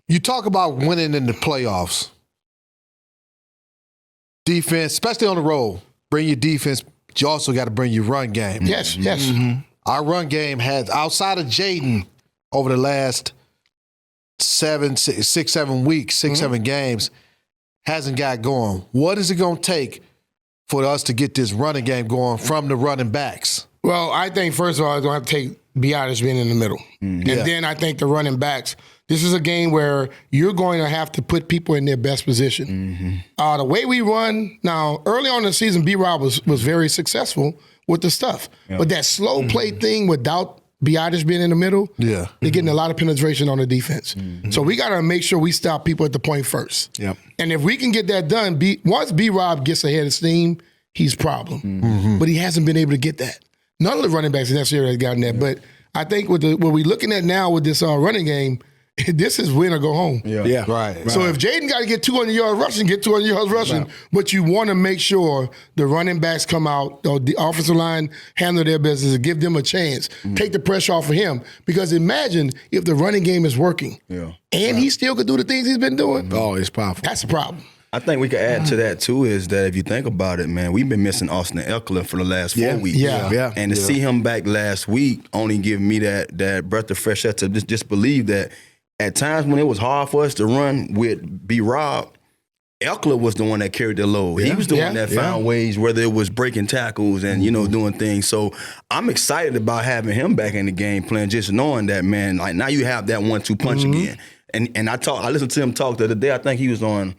You talk about winning in the playoffs. Defense, especially on the road, bring your defense. But you also got to bring your run game. Yes. Our run game has, outside of Jaden, over the last 7 weeks, 7 games, hasn't got going. What is it going to take for us to get this running game going from the running backs? Well, I think, first of all, it's going to have to take B-Mitch being in the middle. And then I think the running backs, this is a game where you're going to have to put people in their best position. The way we run, now, early on in the season, B-Rob was very successful with the stuff. But that slow play thing without B-Mitch being in the middle, they're getting a lot of penetration on the defense. So we got to make sure we stop people at the point first. And if we can get that done, once B-Rob gets ahead of steam, he's a problem. But he hasn't been able to get that. None of the running backs necessarily have gotten that. But I think what we're looking at now with this running game, this is win or go home. Right. So if Jaden got to get 200 yards rushing, get 200 yards rushing. But you want to make sure the running backs come out, or the offensive line handle their business and give them a chance. Take the pressure off of him. Because imagine if the running game is working and he still could do the things he's been doing. Oh, it's powerful. That's a problem. I think we could add to that, too, is that if you think about it, man, we've been missing Austin Eckler for the last 4 weeks. And to see him back last week only gave me that breath of fresh air to just believe that at times when it was hard for us to run with B-Rob, Eckler was the one that carried the load. He was the one that found ways, whether it was breaking tackles and, doing things. So I'm excited about having him back in the game playing, just knowing that, man, like now you have that 1-2 punch again. And I listened to him talk the other day. I think he was on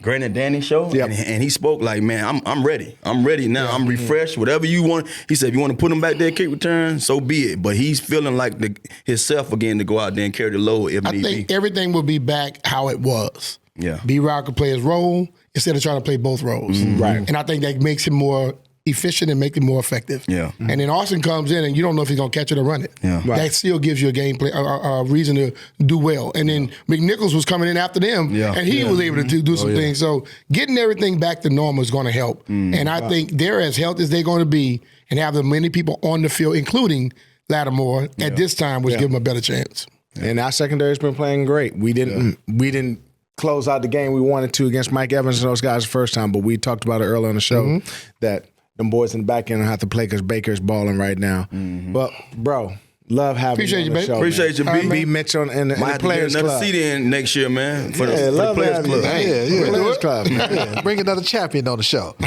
Grant and Danny's show, and he spoke like, man, I'm ready. I'm ready now. I'm refreshed. Whatever you want. He said, if you want to put him back there, kick return, so be it. But he's feeling like himself again to go out there and carry the load if need be. I think everything will be back how it was. Yeah. B-Rob could play his role instead of trying to play both roles. Right. And I think that makes him more efficient and make it more effective. And then Austin comes in and you don't know if he's going to catch it or run it. That still gives you a game play, a reason to do well. And then McNichols was coming in after them and he was able to do some things. So getting everything back to normal is going to help. And I think they're as healthy as they're going to be and have as many people on the field, including Lattimore, at this time, which give them a better chance. And our secondary's been playing great. We didn't close out the game we wanted to against Mike Evans and those guys the first time, but we talked about it earlier on the show that them boys in the back end don't have to play because Baker's balling right now. But, bro, love having you on the show. Appreciate you, B. B-Mitch in the Players Club. Another seat in next year, man, for the love Players Club. Players Club. Bring another champion on the show. I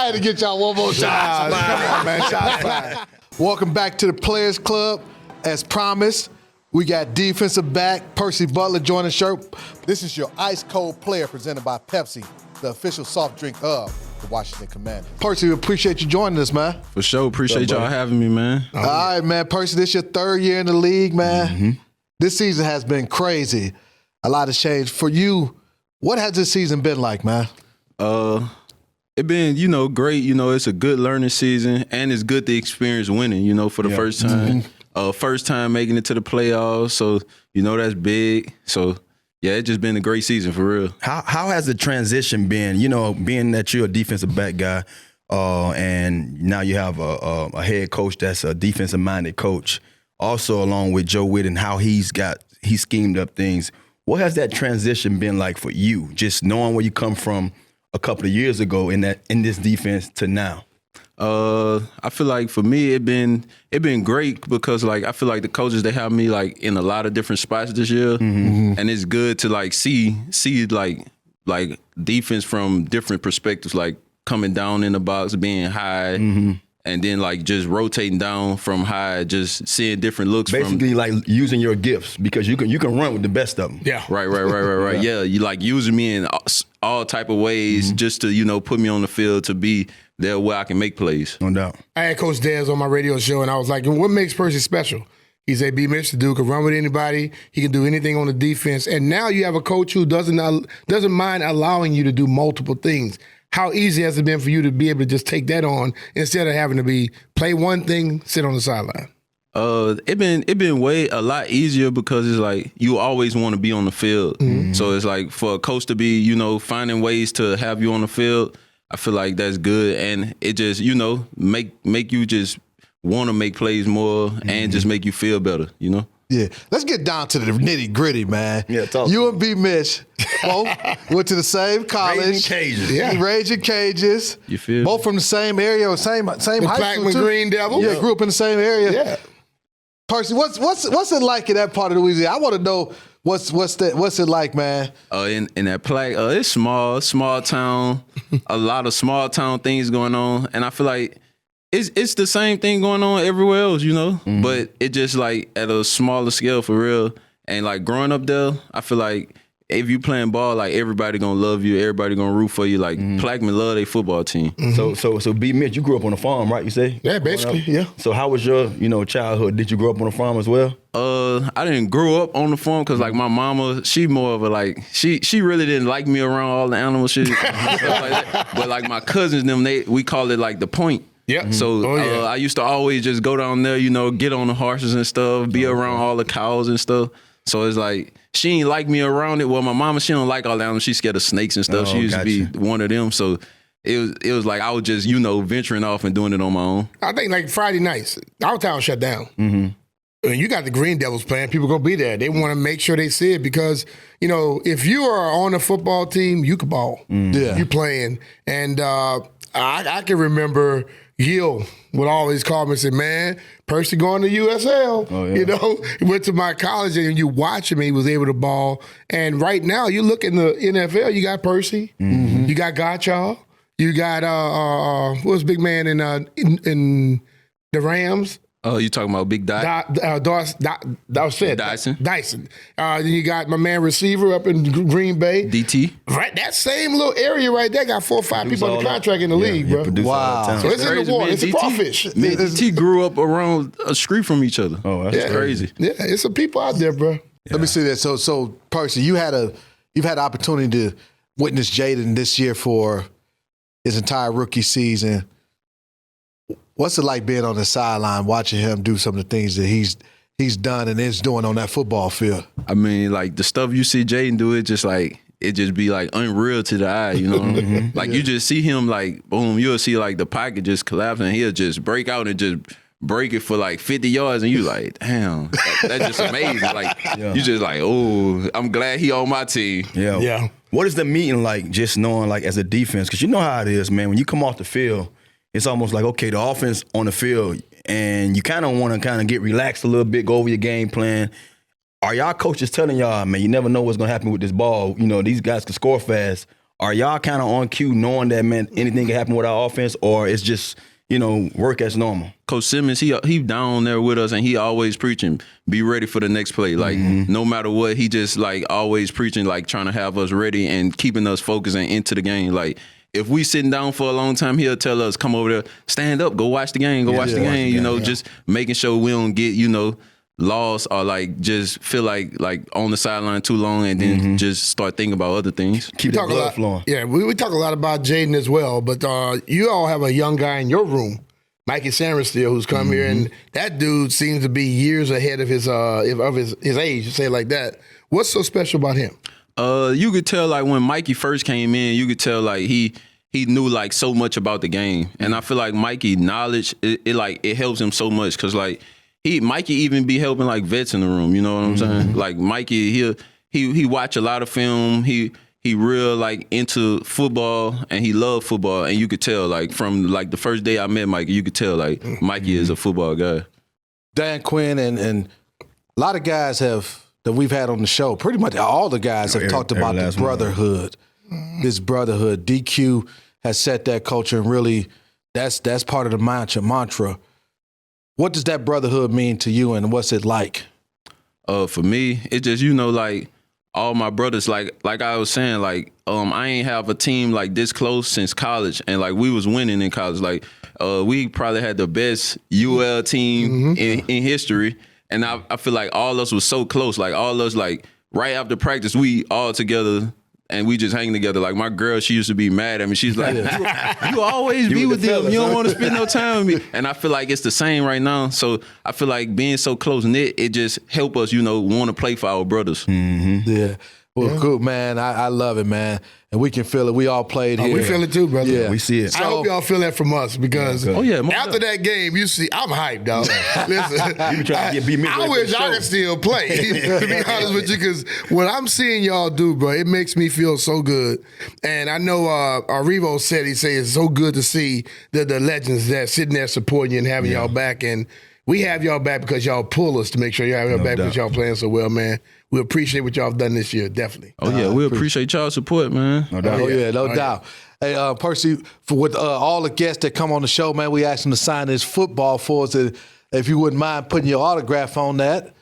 had to get y'all one more time. Come on, man. Shots fired. Welcome back to the Players Club. As promised, we got defensive back Percy Butler joining the show. This is your ice cold player presented by Pepsi, the official soft drink of the Washington Commanders. Percy, we appreciate you joining us, man. For sure. Appreciate y'all having me, man. All right, man. Percy, this is your 3rd year in the league, man. This season has been crazy. A lot has changed. For you, what has this season been like, man? It been, great. It's a good learning season, and it's good to experience winning, for the first time. First time making it to the playoffs, so, that's big. So, yeah, it's just been a great season for real. How has the transition been? Being that you're a defensive back guy, and now you have a head coach that's a defensive-minded coach, also along with Joe Witt and how he schemed up things. What has that transition been like for you? Just knowing where you come from a couple of years ago in this defense to now. I feel like for me it been great because like I feel like the coaches they have me like in a lot of different spots this year, and it's good to like see like defense from different perspectives, like coming down in the box, being high, and then like just rotating down from high, just seeing different looks. Basically, like using your gifts because you can run with the best of them. Yeah, right. Yeah, you like using me in all type of ways just to put me on the field to be there where I can make plays. No doubt. I had Coach Dez on my radio show, and I was like, what makes Percy special? He said, B-Mitch, the dude can run with anybody. He can do anything on the defense. And now you have a coach who doesn't mind allowing you to do multiple things. How easy has it been for you to be able to just take that on instead of having to play one thing, sit on the sideline? It been way a lot easier because it's like you always want to be on the field. So it's like for a coach to be, finding ways to have you on the field, I feel like that's good, and it just make you just want to make plays more and just make you feel better. Yeah, let's get down to the nitty gritty, man. Yeah, talk. You and B-Mitch both went to the same college. Raging Cages. Yeah. Raging Cages. You feel both from the same area or same high school Plaquemine too. Green Devils. Yeah, grew up in the same area. Yeah. Percy, what's it like in that part of Louisiana? I want to know what's it like, man. In that Plaque, it's small town, a lot of small town things going on, and I feel like it's the same thing going on everywhere else, but it just like at a smaller scale for real. And like growing up there, I feel like if you playing ball, like everybody gonna love you, everybody gonna root for you. Like Plaquemine love their football team. So B-Mitch, you grew up on a farm, right? You say? Yeah, basically, yeah. So how was your childhood? Did you grow up on a farm as well? I didn't grow up on the farm because like my mama, she more of a like she really didn't like me around all the animal shit and stuff like that. But like my cousins, we call it like the point. Yeah. So I used to always just go down there, get on the horses and stuff, be around all the cows and stuff. So it's like she ain't like me around it. Well, my mama, she don't like all the animals. She's scared of snakes and stuff. She used to be one of them. So it was like I was just venturing off and doing it on my own. I think like Friday nights, our town shut down. And you got the Green Devils playing, people gonna be there. They want to make sure they see it because, if you are on a football team, you can ball. Yeah. You playing. And I can remember Gil would always call me and say, man, Percy going to USL. Oh, yeah. He went to my college and you watch him, he was able to ball. And right now, you look in the NFL, you got Percy, you got Gottschall, you got, what's big man in the Rams? Oh, you talking about Big Dot? Dyson. Then you got my man receiver up in Green Bay. DT. Right, that same little area right there got 4 or 5 people under contract in the league, bro. Wow. So it's in the water. Man. It's a crawfish. DT grew up around a street from each other. Oh, that's crazy. Yeah, it's some people out there, bro. Let me see that. So Percy, you've had the opportunity to witness Jaden this year for his entire rookie season. What's it like being on the sideline, watching him do some of the things that he's done and is doing on that football field? I mean, like the stuff you see Jaden do, it just be like unreal to the eye, Like you just see him like boom, you'll see like the pocket just collapse and he'll just break out and just break it for like 50 yards and you like, damn, that's just amazing. Like you just like, oh, I'm glad he on my team. Yeah. What is the meeting like? Just knowing like as a defense, because you know how it is, man. When you come off the field, it's almost like, okay, the offense on the field, and you kind of want to kind of get relaxed a little bit, go over your game plan. Are y'all coaches telling y'all, man, you never know what's going to happen with this ball. These guys can score fast. Are y'all kind of on cue knowing that, man, anything can happen with our offense, or it's just, work as normal? Coach Simmons, he down there with us, and he always preaching, be ready for the next play. Like, no matter what, he just, like, always preaching, like, trying to have us ready and keeping us focused and into the game. Like, if we sitting down for a long time, he'll tell us, come over there, stand up, go watch the game, watch the game, just making sure we don't get, lost or like just feel like on the sideline too long and then just start thinking about other things. Keep the blood flowing. Yeah, we talk a lot about Jaden as well, but you all have a young guy in your room, Mikey Sarenstiel, who's come here, and that dude seems to be years ahead of his age, to say it like that. What's so special about him? You could tell like when Mikey first came in, you could tell like he knew like so much about the game, and I feel like Mikey knowledge it helps him so much because like Mikey even be helping like vets in the room. You know what I'm saying? Like Mikey, he watch a lot of film. He he real like into football and he loved football, and you could tell like from like the first day I met Mikey, you could tell like Mikey is a football guy. Dan Quinn and a lot of guys that we've had on the show, pretty much all the guys have talked about the brotherhood. This brotherhood. DQ has set that culture, and really that's part of the mantra. What does that brotherhood mean to you, and what's it like? For me, it's just, like all my brothers, like I was saying, like I ain't have a team like this close since college, and like we was winning in college. Like we probably had the best UL team in history, and I feel like all of us was so close. Like all of us, like right after practice, we all together. And we just hang together. Like my girl, she used to be mad at me. She's like, you always be with them. You don't want to spend no time with me. And I feel like it's the same right now. So I feel like being so close-knit, it just help us, want to play for our brothers. Mm-hmm. Yeah. Well, good, man. I love it, man. And we can feel it. We all played here. We feel it too, brother. Yeah. We see it. I hope y'all feel that from us because after that game, you see, I'm hyped, dog. Listen, you trying to get B-Mitch I wish I could still play, to be honest with you, because what I'm seeing y'all do, bro, it makes me feel so good. And I know Revo said, it's so good to see the legends that sitting there supporting you and having y'all back. And we have y'all back because y'all pull us to make sure y'all have y'all back because y'all playing so well, man. We appreciate what y'all have done this year, definitely. Oh, yeah, we appreciate y'all's support, man. No doubt. No doubt. Hey, Percy, with all the guests that come on the show, man, we asked them to sign this football for us. If you wouldn't mind putting your autograph on that,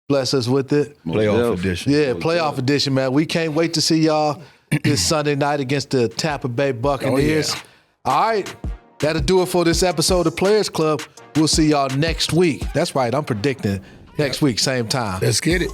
bless us with it. Playoff edition. Yeah, playoff edition, man. We can't wait to see y'all this Sunday night against the Tampa Bay Buccaneers. All right, that'll do it for this episode of Players Club. We'll see y'all next week. That's right, I'm predicting next week, same time. Let's get it.